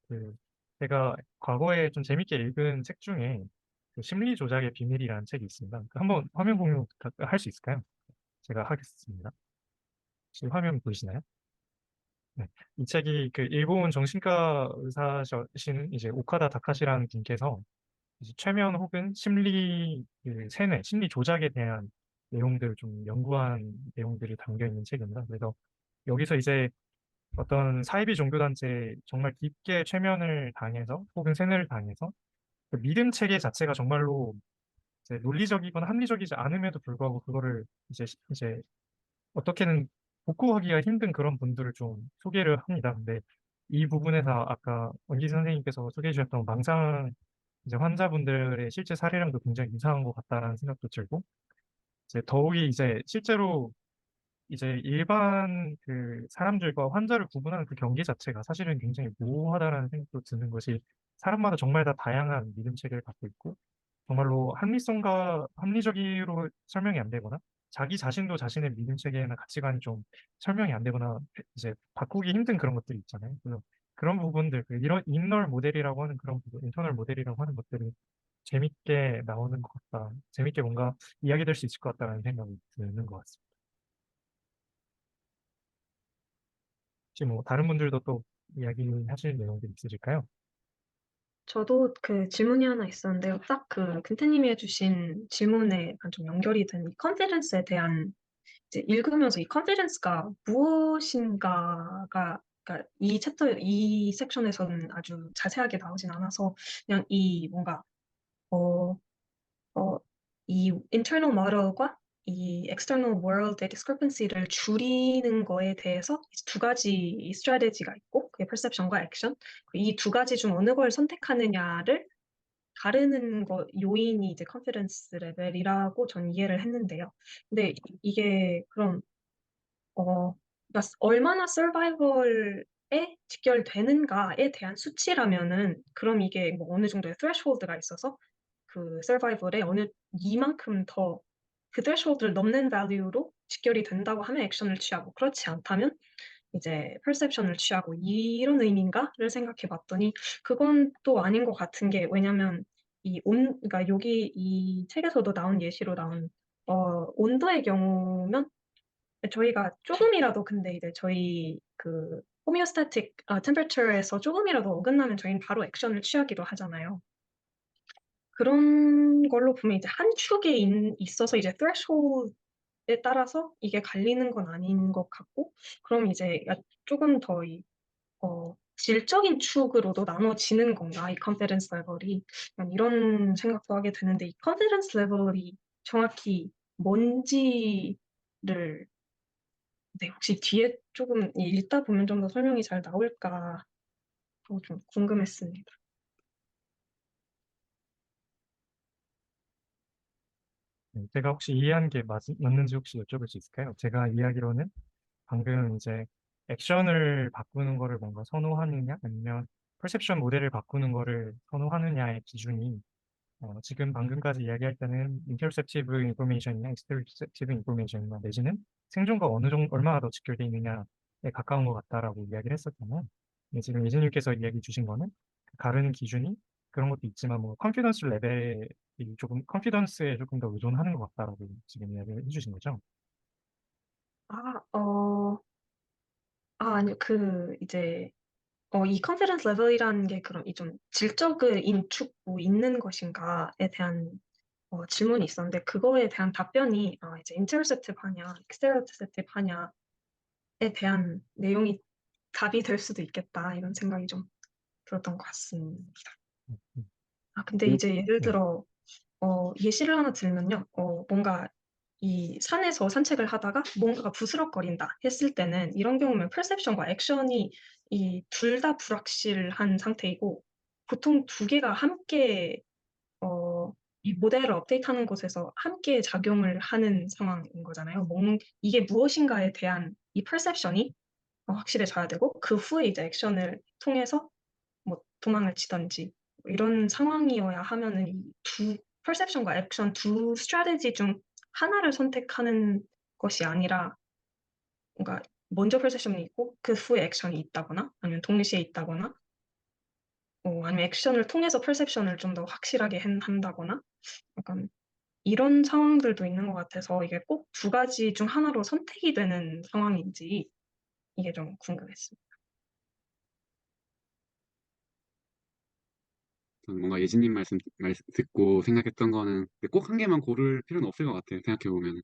[SPEAKER 2] 그 제가 과거에 좀 재밌게 읽은 책 중에 그 심리 조작의 비밀이라는 책이 있습니다. 그 한번 화면 공유 할 수 있을까요? 제가 하겠습니다. 지금 화면 보이시나요? 네. 이 책이 그 일본 정신과 의사신 이제 오카다 다카시라는 분께서 이제 최면 혹은 심리 그 세뇌, 심리 조작에 대한 내용들을 좀 연구한 내용들이 담겨 있는 책입니다. 그래서 여기서 이제 어떤 사이비 종교단체에 정말 깊게 최면을 당해서 혹은 세뇌를 당해서 그 믿음 체계 자체가 정말로 이제 논리적이거나 합리적이지 않음에도 불구하고 그거를 이제 어떻게는 복구하기가 힘든 그런 분들을 좀 소개를 합니다. 근데 이 부분에서 아까 원기 선생님께서 소개해 주셨던 망상 이제 환자분들의 실제 사례랑도 굉장히 유사한 것 같다라는 생각도 들고 이제 더욱이 이제 실제로 이제 일반 그 사람들과 환자를 구분하는 그 경계 자체가 사실은 굉장히 모호하다라는 생각도 드는 것이 사람마다 정말 다 다양한 믿음 체계를 갖고 있고 정말로 합리성과 합리적으로 설명이 안 되거나 자기 자신도 자신의 믿음 체계나 가치관이 좀 설명이 안 되거나 이제 바꾸기 힘든 그런 것들이 있잖아요. 그래서 그런 부분들, 그 이런 인널 모델이라고 하는 그런 부분, 인터널 모델이라고 하는 것들이 재밌게 나오는 것 같다. 재밌게 뭔가 이야기될 수 있을 것 같다는 생각이 드는 것 같습니다. 혹시 뭐 다른 분들도 또 이야기하실 내용들 있으실까요?
[SPEAKER 4] 저도 그 질문이 하나 있었는데요. 딱 그 근태님이 해주신 질문에 약간 좀 연결이 된 이 컨피던스에 대한 이제 읽으면서 이 컨피던스가 무엇인가가 그러니까 이 챕터 이 섹션에서는 아주 자세하게 나오진 않아서 그냥 이 뭔가 어, 이 internal model과 이 external world의 discrepancy를 줄이는 거에 대해서 두 가지 스트래티지가 있고 그게 perception과 action 이 두 가지 중 어느 걸 선택하느냐를 가르는 거 요인이 이제 컨피던스 레벨이라고 전 이해를 했는데요. 근데 이게 그럼 그러니까 얼마나 서바이벌에 직결되는가에 대한 수치라면은 그럼 이게 뭐 어느 정도의 threshold가 있어서 그 서바이벌에 어느 이만큼 더 그 threshold를 넘는 value로 직결이 된다고 하면 액션을 취하고 그렇지 않다면 이제 perception을 취하고 이런 의미인가를 생각해 봤더니 그건 또 아닌 것 같은 게 왜냐면 그러니까 여기 이 책에서도 나온 예시로 나온 온도의 경우면 저희가 조금이라도 근데 이제 저희 그 homeostatic temperature에서 조금이라도 어긋나면 저희는 바로 액션을 취하기도 하잖아요. 그런 걸로 보면 이제 한 축에 있어서 이제 threshold에 따라서 이게 갈리는 건 아닌 것 같고 그럼 이제 조금 더 질적인 축으로도 나눠지는 건가 이 컨피던스 레벨이 약간 이런 생각도 하게 되는데 이 컨피던스 레벨이 정확히 뭔지를 네, 혹시 뒤에 조금 읽다 보면 좀 더 설명이 잘 나올까 하고 좀 궁금했습니다.
[SPEAKER 2] 네, 제가 혹시 이해한 게 맞는지 혹시 여쭤볼 수 있을까요? 제가 이해하기로는 방금 이제 액션을 바꾸는 거를 뭔가 선호하느냐 아니면 퍼셉션 모델을 바꾸는 거를 선호하느냐의 기준이 지금 방금까지 이야기할 때는 인터셉티브 인포메이션이나 익스터셉티브 인포메이션이나 내지는 생존과 어느 정도 얼마나 더 직결되어 있느냐에 가까운 것 같다라고 이야기를 했었잖아요. 근데 지금 예진님께서 이야기 주신 거는 다른 기준이 그런 것도 있지만 뭐 컨피던스 레벨이 조금 컨피던스에 조금 더 의존하는 것 같다라고 지금 이야기를 해주신 거죠.
[SPEAKER 4] 아, 아니요. 이제, 이 컨피던스 레벨이라는 게 그럼 이 좀 질적을 인축고 있는 것인가에 대한 질문이 있었는데, 그거에 대한 답변이, 이제 인터셉티브 하냐, 익스테로셉티브 하냐에 대한 내용이 답이 될 수도 있겠다, 이런 생각이 좀 들었던 것 같습니다.
[SPEAKER 2] 음, 음.
[SPEAKER 4] 근데 이제 예를
[SPEAKER 2] 네.
[SPEAKER 4] 들어, 예시를 하나 들면요. 뭔가 이 산에서 산책을 하다가 뭔가가 부스럭거린다 했을 때는 이런 경우면 perception과 액션이 이 둘 다 불확실한 상태이고 보통 두 개가 함께 이 모델을 업데이트하는 곳에서 함께 작용을 하는 상황인 거잖아요. 이게 무엇인가에 대한 이 perception이 확실해져야 되고 그 후에 이제 액션을 통해서 뭐 도망을 치든지 뭐 이런 상황이어야 하면은 이두 perception과 액션 두 strategy 중 하나를 선택하는 것이 아니라 뭔가 먼저 perception이 있고 그 후에 액션이 있다거나 아니면 동시에 있다거나 아니면 액션을 통해서 perception을 좀 더 확실하게 한다거나 약간 이런 상황들도 있는 것 같아서 이게 꼭 두 가지 중 하나로 선택이 되는 상황인지 이게 좀 궁금했습니다.
[SPEAKER 3] 저는 뭔가 예진님 말씀 듣고 생각했던 거는 꼭 한 개만 고를 필요는 없을 것 같아요. 생각해보면.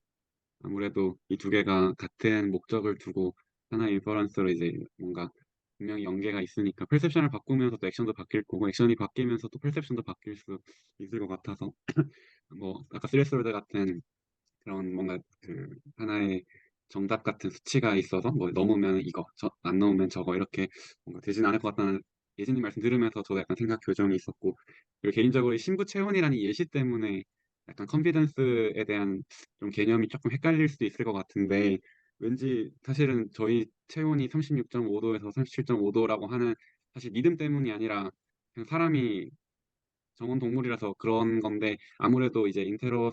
[SPEAKER 3] 아무래도 이 두 개가 같은 목적을 두고 하나의 인퍼런스로 이제 뭔가 분명히 연계가 있으니까 perception을 바꾸면서 또 액션도 바뀔 거고 액션이 바뀌면서 또 perception도 바뀔 수 있을 것 같아서 뭐 아까 스레스월드 같은 그런 뭔가 그 하나의 정답 같은 수치가 있어서 뭐 넘으면 이거, 안 넘으면 저거 이렇게 뭔가 되진 않을 것 같다는 예진님 말씀 들으면서 저도 약간 생각 교정이 있었고 그리고 개인적으로 이 신부 체온이라는 이 예시 때문에 약간 컨피던스에 대한 좀 개념이 조금 헷갈릴 수도 있을 것 같은데 왠지 사실은 저희 체온이 36.5도에서 37.5도라고 하는 사실 믿음 때문이 아니라 그냥 사람이 정원 동물이라서 그런 건데 아무래도 이제 인테로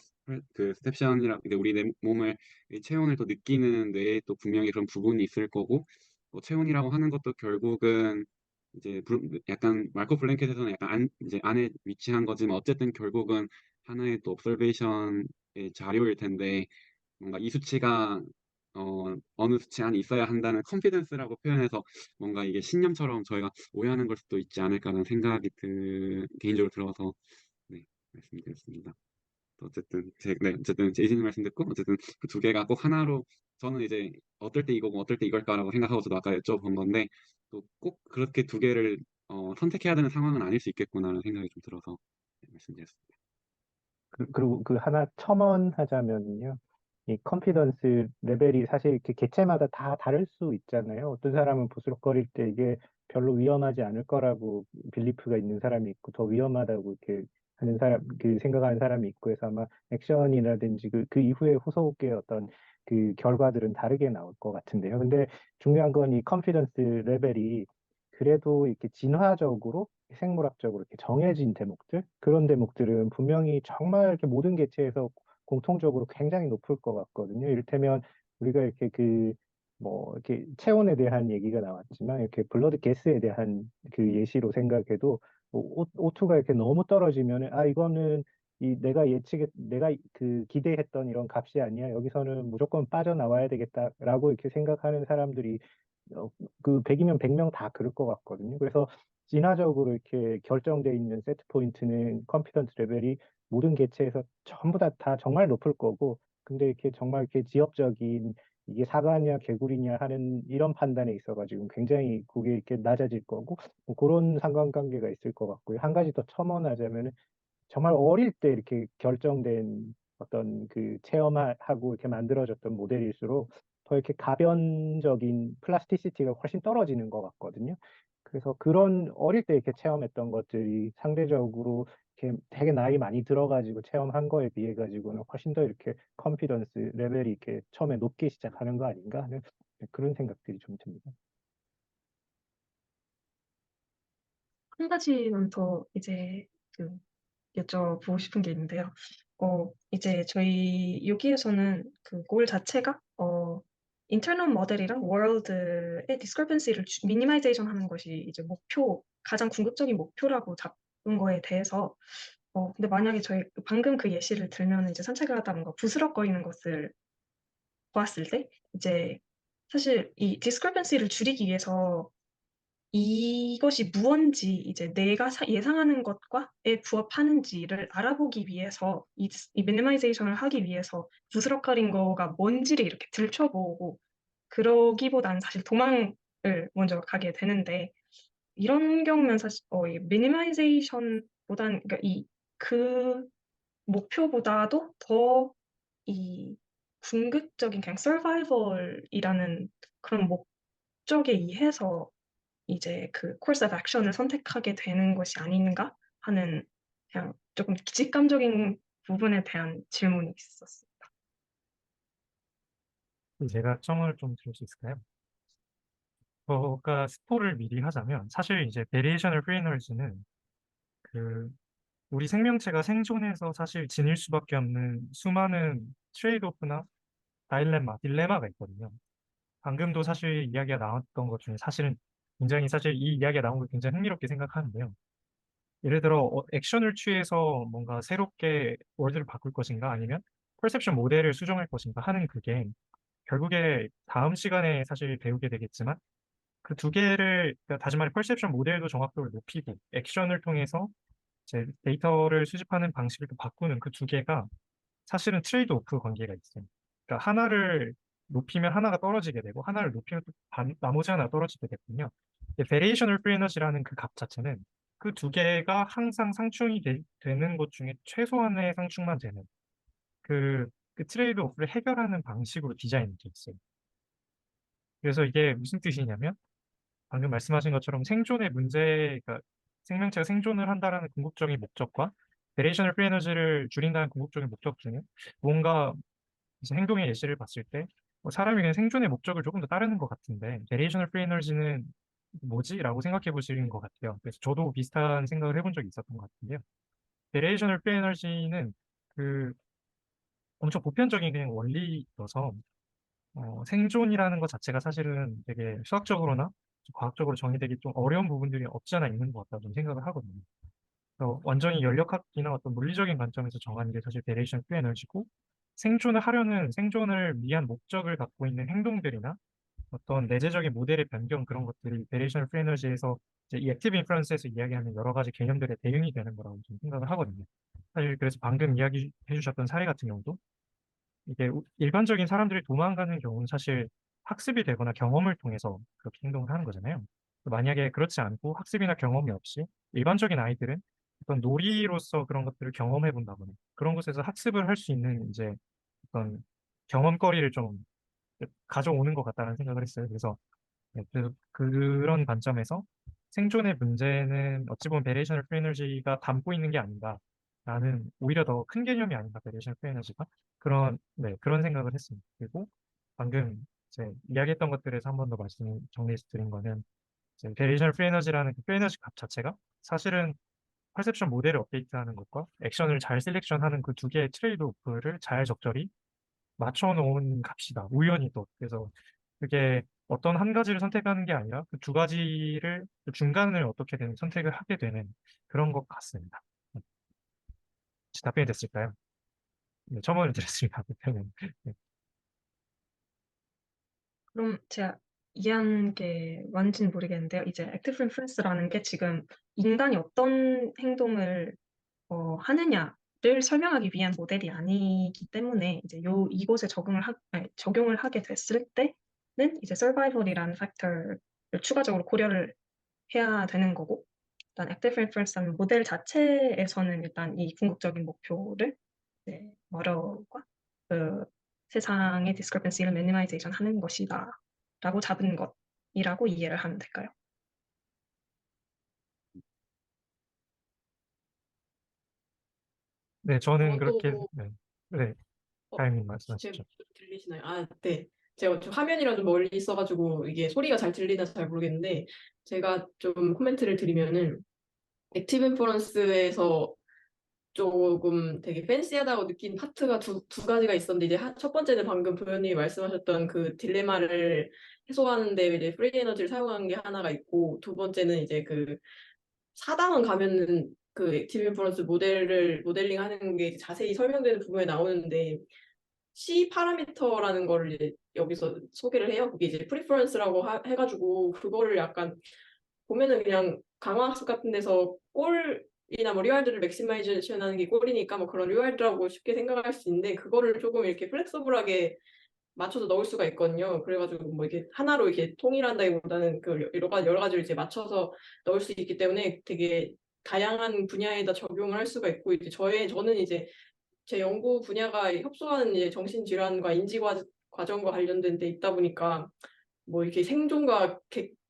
[SPEAKER 3] 그 스텝션이라 이제 우리 내 몸을 이 체온을 또 느끼는 뇌에 또 분명히 그런 부분이 있을 거고 뭐 체온이라고 하는 것도 결국은 이제 약간 마르코 블랭켓에서는 약간 이제 안에 위치한 거지만 어쨌든 결국은 하나의 또 옵서베이션의 자료일 텐데 뭔가 이 수치가 어느 수치 안에 있어야 한다는 컨피던스라고 표현해서 뭔가 이게 신념처럼 저희가 오해하는 걸 수도 있지 않을까라는 생각이 개인적으로 들어서 네, 말씀드렸습니다. 어쨌든 제이슨님 말씀 듣고 어쨌든 그 두 개가 꼭 하나로 저는 이제 어떨 때 이거고 어떨 때 이걸까라고 생각하고 저도 아까 여쭤본 건데 또 꼭 그렇게 두 개를 선택해야 되는 상황은 아닐 수 있겠구나라는 생각이 좀 들어서 네, 말씀드렸습니다.
[SPEAKER 1] 그리고 그 하나 첨언하자면요. 이 컨피던스 레벨이 사실 이렇게 개체마다 다 다를 수 있잖아요. 어떤 사람은 부스럭거릴 때 이게 별로 위험하지 않을 거라고 빌리프가 있는 사람이 있고 더 위험하다고 이렇게 하는 사람, 그 생각하는 사람이 있고 해서 아마 액션이라든지 그 이후에 후속의 어떤 그 결과들은 다르게 나올 것 같은데요. 근데 중요한 건 이 컨피던스 레벨이 그래도 이렇게 진화적으로 생물학적으로 이렇게 정해진 대목들 그런 대목들은 분명히 정말 이렇게 모든 개체에서 공통적으로 굉장히 높을 것 같거든요. 이를테면 우리가 이렇게 그 뭐 이렇게 체온에 대한 얘기가 나왔지만 이렇게 블러드 가스에 대한 그 예시로 생각해도 뭐 O2가 이렇게 너무 떨어지면은 아 이거는 이 내가 그 기대했던 이런 값이 아니야. 여기서는 무조건 빠져나와야 되겠다라고 이렇게 생각하는 사람들이 어, 그 100이면 100명 다 그럴 것 같거든요. 그래서 진화적으로 이렇게 결정돼 있는 세트 포인트는 컨피던스 레벨이 모든 개체에서 전부 다 정말 높을 거고, 근데 이렇게 정말 이렇게 지역적인 이게 사과냐 개구리냐 하는 이런 판단에 있어가지고 굉장히 그게 이렇게 낮아질 거고, 뭐 그런 상관관계가 있을 것 같고요. 한 가지 더 첨언하자면은 정말 어릴 때 이렇게 결정된 어떤 그 체험하고 이렇게 만들어졌던 모델일수록 더 이렇게 가변적인 플라스티시티가 훨씬 떨어지는 것 같거든요. 그래서 그런 어릴 때 이렇게 체험했던 것들이 상대적으로 이렇게 되게 나이 많이 들어가지고 체험한 거에 비해 가지고는 훨씬 더 이렇게 컨피던스 레벨이 이렇게 처음에 높게 시작하는 거 아닌가 하는 그런 생각들이 좀 듭니다.
[SPEAKER 4] 한 가지만 더 이제 그 여쭤보고 싶은 게 있는데요. 이제 저희 여기에서는 그 골 자체가 인터널 모델이랑 월드의 discrepancy를 미니마이제이션 하는 것이 이제 가장 궁극적인 목표라고 잡은 거에 대해서 근데 만약에 저희 방금 그 예시를 들면 이제 산책을 하다 뭔가 부스럭거리는 것을 보았을 때 이제 사실 이 discrepancy를 줄이기 위해서 이것이 무언지 이제 내가 예상하는 것과에 부합하는지를 알아보기 위해서 이 미니마이제이션을 하기 위해서 부스럭거린 거가 뭔지를 이렇게 들춰보고 그러기보다는 사실 도망을 먼저 가게 되는데 이런 경우면 사실 이 미니마이제이션보다는 그러니까 그 목표보다도 더 이 궁극적인 그냥 서바이벌이라는 그런 목적에 의해서 이제 그 course of action을 선택하게 되는 것이 아닌가 하는 그냥 조금 직감적인 부분에 대한 질문이 있었어요.
[SPEAKER 2] 제가 첨언을 좀 드릴 수 있을까요? 그러니까 스포를 미리 하자면 사실 이제 베리에이셔널 프레이너즈는 그 우리 생명체가 생존해서 사실 지닐 수밖에 없는 수많은 트레이드오프나 딜레마가 있거든요. 방금도 사실 이야기가 나왔던 것 중에 사실은 굉장히 사실 이 이야기가 나온 걸 굉장히 흥미롭게 생각하는데요. 예를 들어 액션을 취해서 뭔가 새롭게 월드를 바꿀 것인가 아니면 퍼셉션 모델을 수정할 것인가 하는 그게 결국에 다음 시간에 사실 배우게 되겠지만 그 두 개를 그러니까 다시 말해 퍼셉션 모델도 정확도를 높이고 액션을 통해서 이제 데이터를 수집하는 방식을 또 바꾸는 그 두 개가 사실은 트레이드 오프 관계가 있어요. 그러니까 하나를 높이면 하나가 떨어지게 되고 하나를 높이면 또 나머지 하나 떨어지게 되거든요. 베리에이셔널 프리 에너지라는 그 값 자체는 그 두 개가 항상 상충이 되는 것 중에 최소한의 상충만 되는 그 트레이드 오프를 해결하는 방식으로 디자인이 돼 있어요. 그래서 이게 무슨 뜻이냐면 방금 말씀하신 것처럼 생존의 문제, 그러니까 생명체가 생존을 한다라는 궁극적인 목적과 베리에이션을 프리 에너지를 줄인다는 궁극적인 목적 중에 뭔가 이제 행동의 예시를 봤을 때 사람이 그냥 생존의 목적을 조금 더 따르는 것 같은데 베리에이션을 프리 에너지는 뭐지? 라고 생각해 보시는 것 같아요. 그래서 저도 비슷한 생각을 해본 적이 있었던 것 같은데요. 베리에이션을 프리 에너지는 그 엄청 보편적인 그냥 원리여서 생존이라는 것 자체가 사실은 되게 수학적으로나 좀 과학적으로 정의되기 좀 어려운 부분들이 없지 않아 있는 것 같다고 좀 생각을 하거든요. 그래서 완전히 연력학이나 어떤 물리적인 관점에서 정하는 게 사실 베리에이션 프리 에너지고 생존을 하려는 생존을 위한 목적을 갖고 있는 행동들이나 어떤 내재적인 모델의 변경 그런 것들이 베리에이션 프리 에너지에서 이제 이 액티브 인프런스에서 이야기하는 여러 가지 개념들의 대응이 되는 거라고 좀 생각을 하거든요. 사실 그래서 방금 이야기해 주셨던 사례 같은 경우도 이게 일반적인 사람들이 도망가는 경우는 사실 학습이 되거나 경험을 통해서 그렇게 행동을 하는 거잖아요. 만약에 그렇지 않고 학습이나 경험이 없이 일반적인 아이들은 어떤 놀이로서 그런 것들을 경험해 본다거나 그런 곳에서 학습을 할 수 있는 이제 어떤 경험거리를 좀 가져오는 것 같다는 생각을 했어요. 그래서 네, 그래서 그런 관점에서 생존의 문제는 어찌 보면 베리에이셔널 프리 에너지가 담고 있는 게 아닌가라는 오히려 더 큰 개념이 아닌가 베리에이셔널 프리 에너지가 그런 네 그런 생각을 했습니다. 그리고 방금 이제 이야기했던 것들에서 한 번 더 말씀 정리해서 드린 거는 이제 베리에이셔널 프리 에너지라는 그 프리 에너지 값 자체가 사실은 퍼셉션 모델을 업데이트하는 것과 액션을 잘 셀렉션하는 그 두 개의 트레이드 오프를 잘 적절히 맞춰놓은 값이다. 우연히 또. 그래서 그게 어떤 한 가지를 선택하는 게 아니라 그 두 가지를, 그 중간을 어떻게든 선택을 하게 되는 그런 것 같습니다. 혹시 답변이 됐을까요? 네, 처음으로 드렸습니다. 답변은. 네.
[SPEAKER 4] 그럼 제가 이해한 게 맞는지는 모르겠는데요. 이제 액티브 인프루언스라는 게 지금 인간이 어떤 행동을 하느냐를 설명하기 위한 모델이 아니기 때문에 이제 이곳에 적용을 하게 됐을 때는 이제 서바이벌이라는 팩터를 추가적으로 고려를 해야 되는 거고, 일단 액티브 인프루언스라는 모델 자체에서는 일단 이 궁극적인 목표를 이제 머러과 그 세상의 디스크리펀시를 미니마이제이션 하는 것이다라고 잡은 것이라고 이해를 하면 될까요?
[SPEAKER 2] 네, 저는 그렇게,
[SPEAKER 5] 저도
[SPEAKER 2] 네, 네,
[SPEAKER 5] 어,
[SPEAKER 2] 가영님
[SPEAKER 5] 제
[SPEAKER 2] 말씀하시죠.
[SPEAKER 5] 들리시나요? 아, 네. 제가 좀 화면이랑 좀 멀리 있어가지고 이게 소리가 잘 들리나 잘 모르겠는데 제가 좀 코멘트를 드리면은 액티브 인퍼런스에서 조금 되게 팬시하다고 느낀 파트가 두 가지가 있었는데 이제 첫 번째는 방금 도현님이 말씀하셨던 그 딜레마를 해소하는데 이제 프리 에너지를 사용하는 게 하나가 있고 두 번째는 이제 그 4단원 가면은 그 액티브 인퍼런스 모델링 하는 게 자세히 설명되는 부분에 나오는데 C 파라미터라는 거를 이제 여기서 소개를 해요. 그게 이제 프리퍼런스라고 해가지고 그거를 약간 보면은 그냥 강화학습 같은 데서 골이나 뭐 리와드를 맥시마이제이션 하는 게 골이니까 뭐 그런 리와드라고 쉽게 생각할 수 있는데 그거를 조금 이렇게 플렉서블하게 맞춰서 넣을 수가 있거든요. 그래가지고 뭐 이렇게 하나로 이렇게 통일한다기보다는 그 여러 가지를 이제 맞춰서 넣을 수 있기 때문에 되게 다양한 분야에다 적용을 할 수가 있고 이제 저는 이제 제 연구 분야가 협소한 이제 정신질환과 과정과 관련된 데 있다 보니까 뭐 이렇게 생존과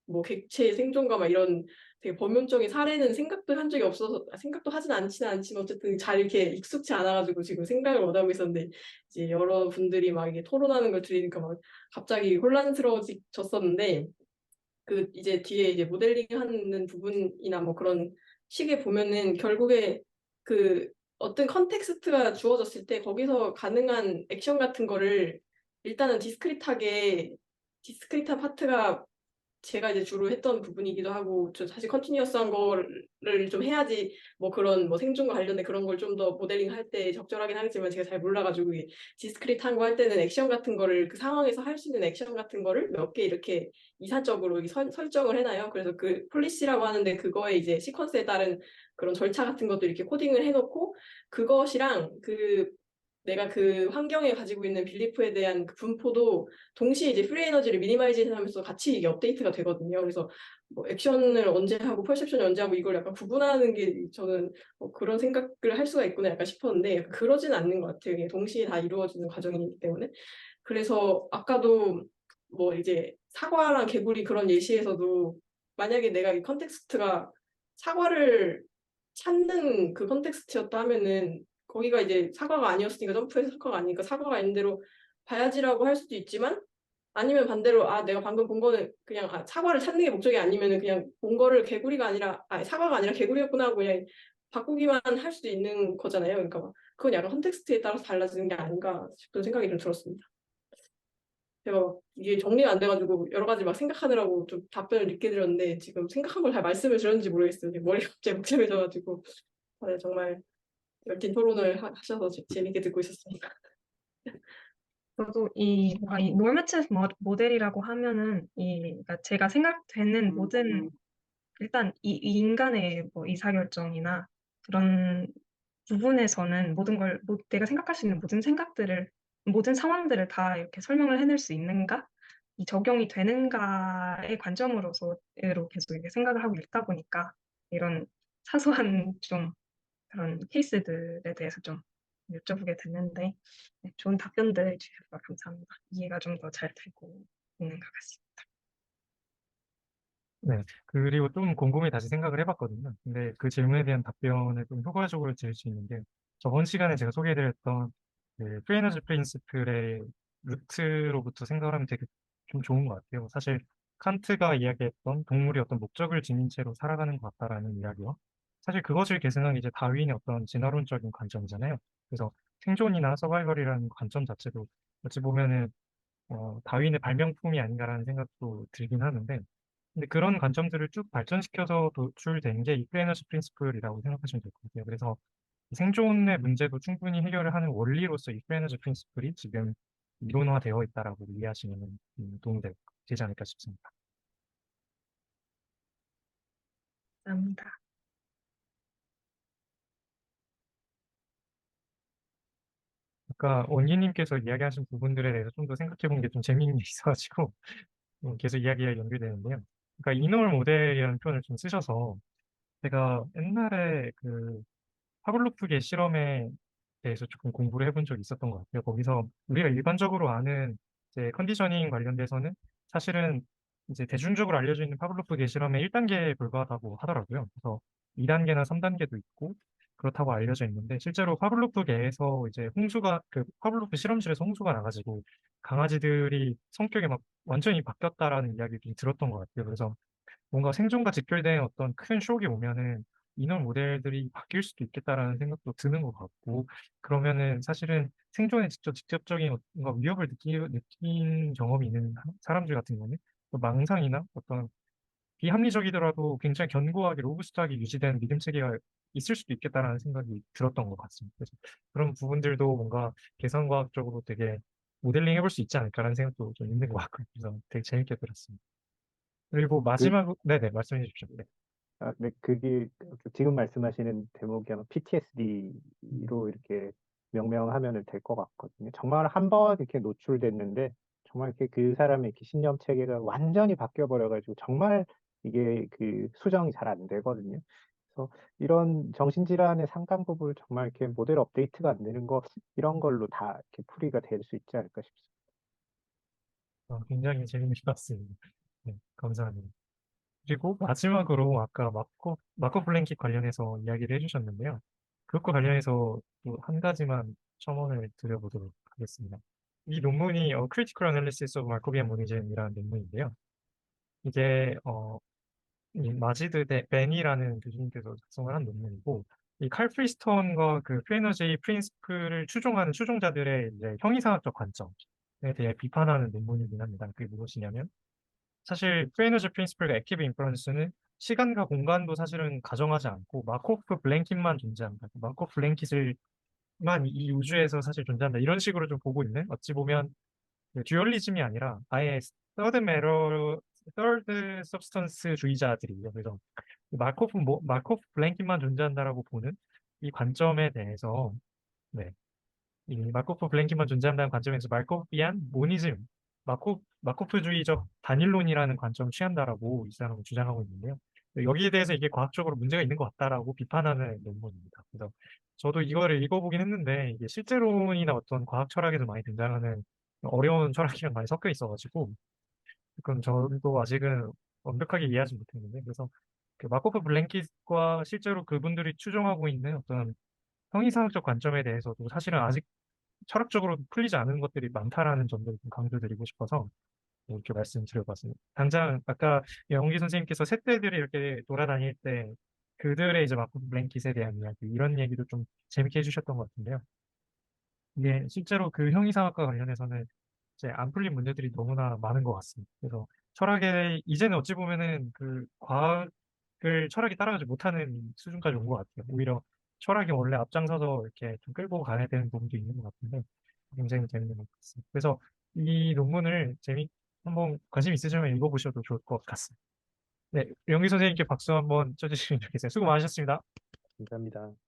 [SPEAKER 5] 뭐 객체의 생존과 막 이런 되게 범용적인 사례는 생각도 한 적이 없어서 생각도 하진 않지는 않지만 어쨌든 잘 이렇게 익숙치 않아가지고 지금 생각을 못 하고 있었는데 이제 여러 분들이 막 이게 토론하는 걸 들으니까 막 갑자기 혼란스러워졌었는데 그 이제 뒤에 이제 모델링 하는 부분이나 뭐 그런 식에 보면은 결국에 그 어떤 컨텍스트가 주어졌을 때 거기서 가능한 액션 같은 거를 일단은 디스크릿한 파트가 제가 이제 주로 했던 부분이기도 하고 저 사실 컨티뉴어스한 거를 좀 해야지 뭐 그런 뭐 생존과 관련된 그런 걸 좀 더 모델링 할 때 적절하긴 하겠지만 제가 잘 몰라가지고 디스크릿한 거 할 때는 액션 같은 거를 그 상황에서 할 수 있는 액션 같은 거를 몇 개 이렇게 이사적으로 설정을 해놔요. 그래서 그 폴리시라고 하는데 그거에 이제 시퀀스에 따른 그런 절차 같은 것도 이렇게 코딩을 해놓고 그것이랑 내가 그 환경에 가지고 있는 빌리프에 대한 그 분포도 동시에 이제 프리 에너지를 미니마이제이션 하면서 같이 이게 업데이트가 되거든요. 그래서 뭐 액션을 언제 하고 퍼셉션을 언제 하고 이걸 약간 구분하는 게 저는 그런 생각을 할 수가 있구나 약간 싶었는데 그러진 않는 것 같아요. 이게 동시에 다 이루어지는 과정이기 때문에. 그래서 아까도 뭐 이제 사과랑 개구리 그런 예시에서도 만약에 내가 이 컨텍스트가 사과를 찾는 그 컨텍스트였다 하면은 거기가 이제 사과가 아니었으니까 점프해서 사과가 아니니까 사과가 있는 대로 봐야지라고 할 수도 있지만 아니면 반대로 아 내가 방금 본 거는 그냥 사과를 찾는 게 목적이 아니면은 그냥 본 거를 개구리가 아니라 사과가 아니라 개구리였구나 하고 그냥 바꾸기만 할 수도 있는 거잖아요. 그러니까 막 그건 약간 컨텍스트에 따라서 달라지는 게 아닌가 싶은 생각이 좀 들었습니다. 제가 막 이게 정리가 안 돼가지고 여러 가지 막 생각하느라고 좀 답변을 늦게 드렸는데 지금 생각한 걸 잘 말씀을 드렸는지 모르겠어요. 지금 머리가 갑자기 복잡해져가지고 네, 정말 열띤 토론을 하셔서 재밌게 듣고 있었습니다.
[SPEAKER 4] 저도 뭔가 이 노르마티브 모델이라고 하면은 그러니까 제가 생각되는 모든 일단 이 인간의 뭐 의사결정이나 그런 부분에서는 내가 생각할 수 있는 모든 상황들을 다 이렇게 설명을 해낼 수 있는가? 이 적용이 되는가의 관점으로서로 계속 이렇게 생각을 하고 있다 보니까 이런 사소한 좀 그런 케이스들에 대해서 좀 여쭤보게 됐는데 네, 좋은 답변들 주셔서 감사합니다. 이해가 좀 더 잘 되고 있는 것 같습니다.
[SPEAKER 2] 네. 그리고 좀 곰곰이 다시 생각을 해봤거든요. 근데 그 질문에 대한 답변을 좀 효과적으로 드릴 수 있는 게 저번 시간에 제가 소개해드렸던 그 프리에너지 프린시플의 루트로부터 생각을 하면 되게 좀 좋은 것 같아요. 사실 칸트가 이야기했던 동물이 어떤 목적을 지닌 채로 살아가는 것 같다라는 이야기요. 사실 그것을 계승한 이제 다윈의 어떤 진화론적인 관점이잖아요. 그래서 생존이나 서바이벌이라는 관점 자체도 어찌 보면은 다윈의 발명품이 아닌가라는 생각도 들긴 하는데 근데 그런 관점들을 쭉 발전시켜서 도출된 게 이프 에너지 프린시플이라고 생각하시면 될 것 같아요. 그래서 생존의 문제도 충분히 해결을 하는 원리로서 이프 에너지 프린시플이 지금 이론화되어 있다라고 이해하시면 도움이 되지 않을까 싶습니다.
[SPEAKER 4] 감사합니다.
[SPEAKER 2] 아까 원기님께서 이야기하신 부분들에 대해서 좀 더 생각해 본 게 좀 재미있는 게 있어가지고 계속 이야기가 연결되는데요. 그러니까 이노멀 모델이라는 표현을 좀 쓰셔서 제가 옛날에 그 파블로프의 실험에 대해서 조금 공부를 해본 적이 있었던 것 같아요. 거기서 우리가 일반적으로 아는 이제 컨디셔닝 관련돼서는 사실은 이제 대중적으로 알려져 있는 파블로프의 실험의 1단계에 불과하다고 하더라고요. 그래서 2단계나 3단계도 있고 그렇다고 알려져 있는데 실제로 파블로프계에서 이제 그 파블로프 실험실에서 홍수가 나가지고 강아지들이 성격이 막 완전히 바뀌었다라는 이야기를 좀 들었던 것 같아요. 그래서 뭔가 생존과 직결된 어떤 큰 쇼크가 오면은 인원 모델들이 바뀔 수도 있겠다라는 생각도 드는 것 같고, 그러면은 사실은 생존에 직접적인 뭔가 위협을 느낀 경험이 있는 사람들 같은 경우는 또 망상이나 어떤 비합리적이더라도 굉장히 견고하게 로부스트하게 유지된 믿음 체계가 있을 수도 있겠다라는 생각이 들었던 것 같습니다. 그래서 그런 부분들도 뭔가 계산과학적으로 되게 모델링 해볼 수 있지 않을까라는 생각도 좀 있는 것 같고, 그래서 되게 재밌게 들었습니다. 그리고
[SPEAKER 1] 그,
[SPEAKER 2] 마지막으로, 네네, 말씀해 주십시오. 네.
[SPEAKER 1] 네, 그게 지금 말씀하시는 대목이 아마 PTSD로 이렇게 명명하면 될 것 같거든요. 정말 한 번 이렇게 노출됐는데 정말 이렇게 그 사람의 이렇게 신념 체계가 완전히 바뀌어 버려가지고 정말 이게 그 수정이 잘 안 되거든요. 그래서 이런 정신질환의 상당부분을 정말 이렇게 모델 업데이트가 안 되는 거 이런 걸로 다 이렇게 풀이가 될 수 있지 않을까 싶습니다.
[SPEAKER 2] 굉장히 재밌는 것 같습니다. 네, 감사합니다. 그리고 마지막으로 아까 마코 플랭키 관련해서 이야기를 해주셨는데요. 그것과 관련해서 또 한 가지만 첨언을 드려보도록 하겠습니다. 이 논문이 Critical Analysis of Markovian Monism이라는 논문인데요. 이게 이 마지드 벤이라는 교수님께서 작성을 한 논문이고 이 칼 프리스턴과 그 프레너지 프린스플을 추종하는 추종자들의 이제 형이상학적 관점에 대해 비판하는 논문이긴 합니다. 그게 무엇이냐면 사실 프레너지 프린스플과 액티브 인퍼런스는 시간과 공간도 사실은 가정하지 않고 마코프 블랭킷만 존재한다. 마코프 블랭킷을만 이 우주에서 사실 존재한다. 이런 식으로 좀 보고 있는 어찌 보면 그 듀얼리즘이 아니라 아예 서드 서브스턴스 주의자들이에요. 그래서 마코프 블랭킷만 존재한다라고 보는 이 관점에 대해서 네, 이 마코프 블랭킷만 존재한다는 관점에서 마코피안 모니즘, 마코프주의적 단일론이라는 관점을 취한다라고 이 사람은 주장하고 있는데요. 여기에 대해서 이게 과학적으로 문제가 있는 것 같다라고 비판하는 논문입니다. 그래서 저도 이거를 읽어보긴 했는데 이게 실제론이나 어떤 과학 철학에도 많이 등장하는 어려운 철학이랑 많이 섞여 있어가지고 그건 저도 아직은 완벽하게 이해하지 못했는데, 그래서 그 마코프 블랭킷과 실제로 그분들이 추종하고 있는 어떤 형이상학적 관점에 대해서도 사실은 아직 철학적으로 풀리지 않은 것들이 많다라는 점들을 좀 강조드리고 싶어서 이렇게 말씀드려봤습니다. 당장 아까 영기 선생님께서 새떼들이 이렇게 돌아다닐 때 그들의 이제 마코프 블랭킷에 대한 이야기, 이런 얘기도 좀 재밌게 해주셨던 것 같은데요. 이게 실제로 그 형이상학과 관련해서는 이제 안 풀린 문제들이 너무나 많은 것 같습니다. 그래서 철학에 이제는 어찌 보면은 그 과학을 철학이 따라가지 못하는 수준까지 온 것 같아요. 오히려 철학이 원래 앞장서서 이렇게 좀 끌고 가야 되는 부분도 있는 것 같은데 굉장히 재밌는 것 같습니다. 그래서 이 논문을 한번 관심 있으시면 읽어보셔도 좋을 것 같습니다. 네, 영기 선생님께 박수 한번 쳐주시면 좋겠어요. 수고 많으셨습니다.
[SPEAKER 1] 감사합니다.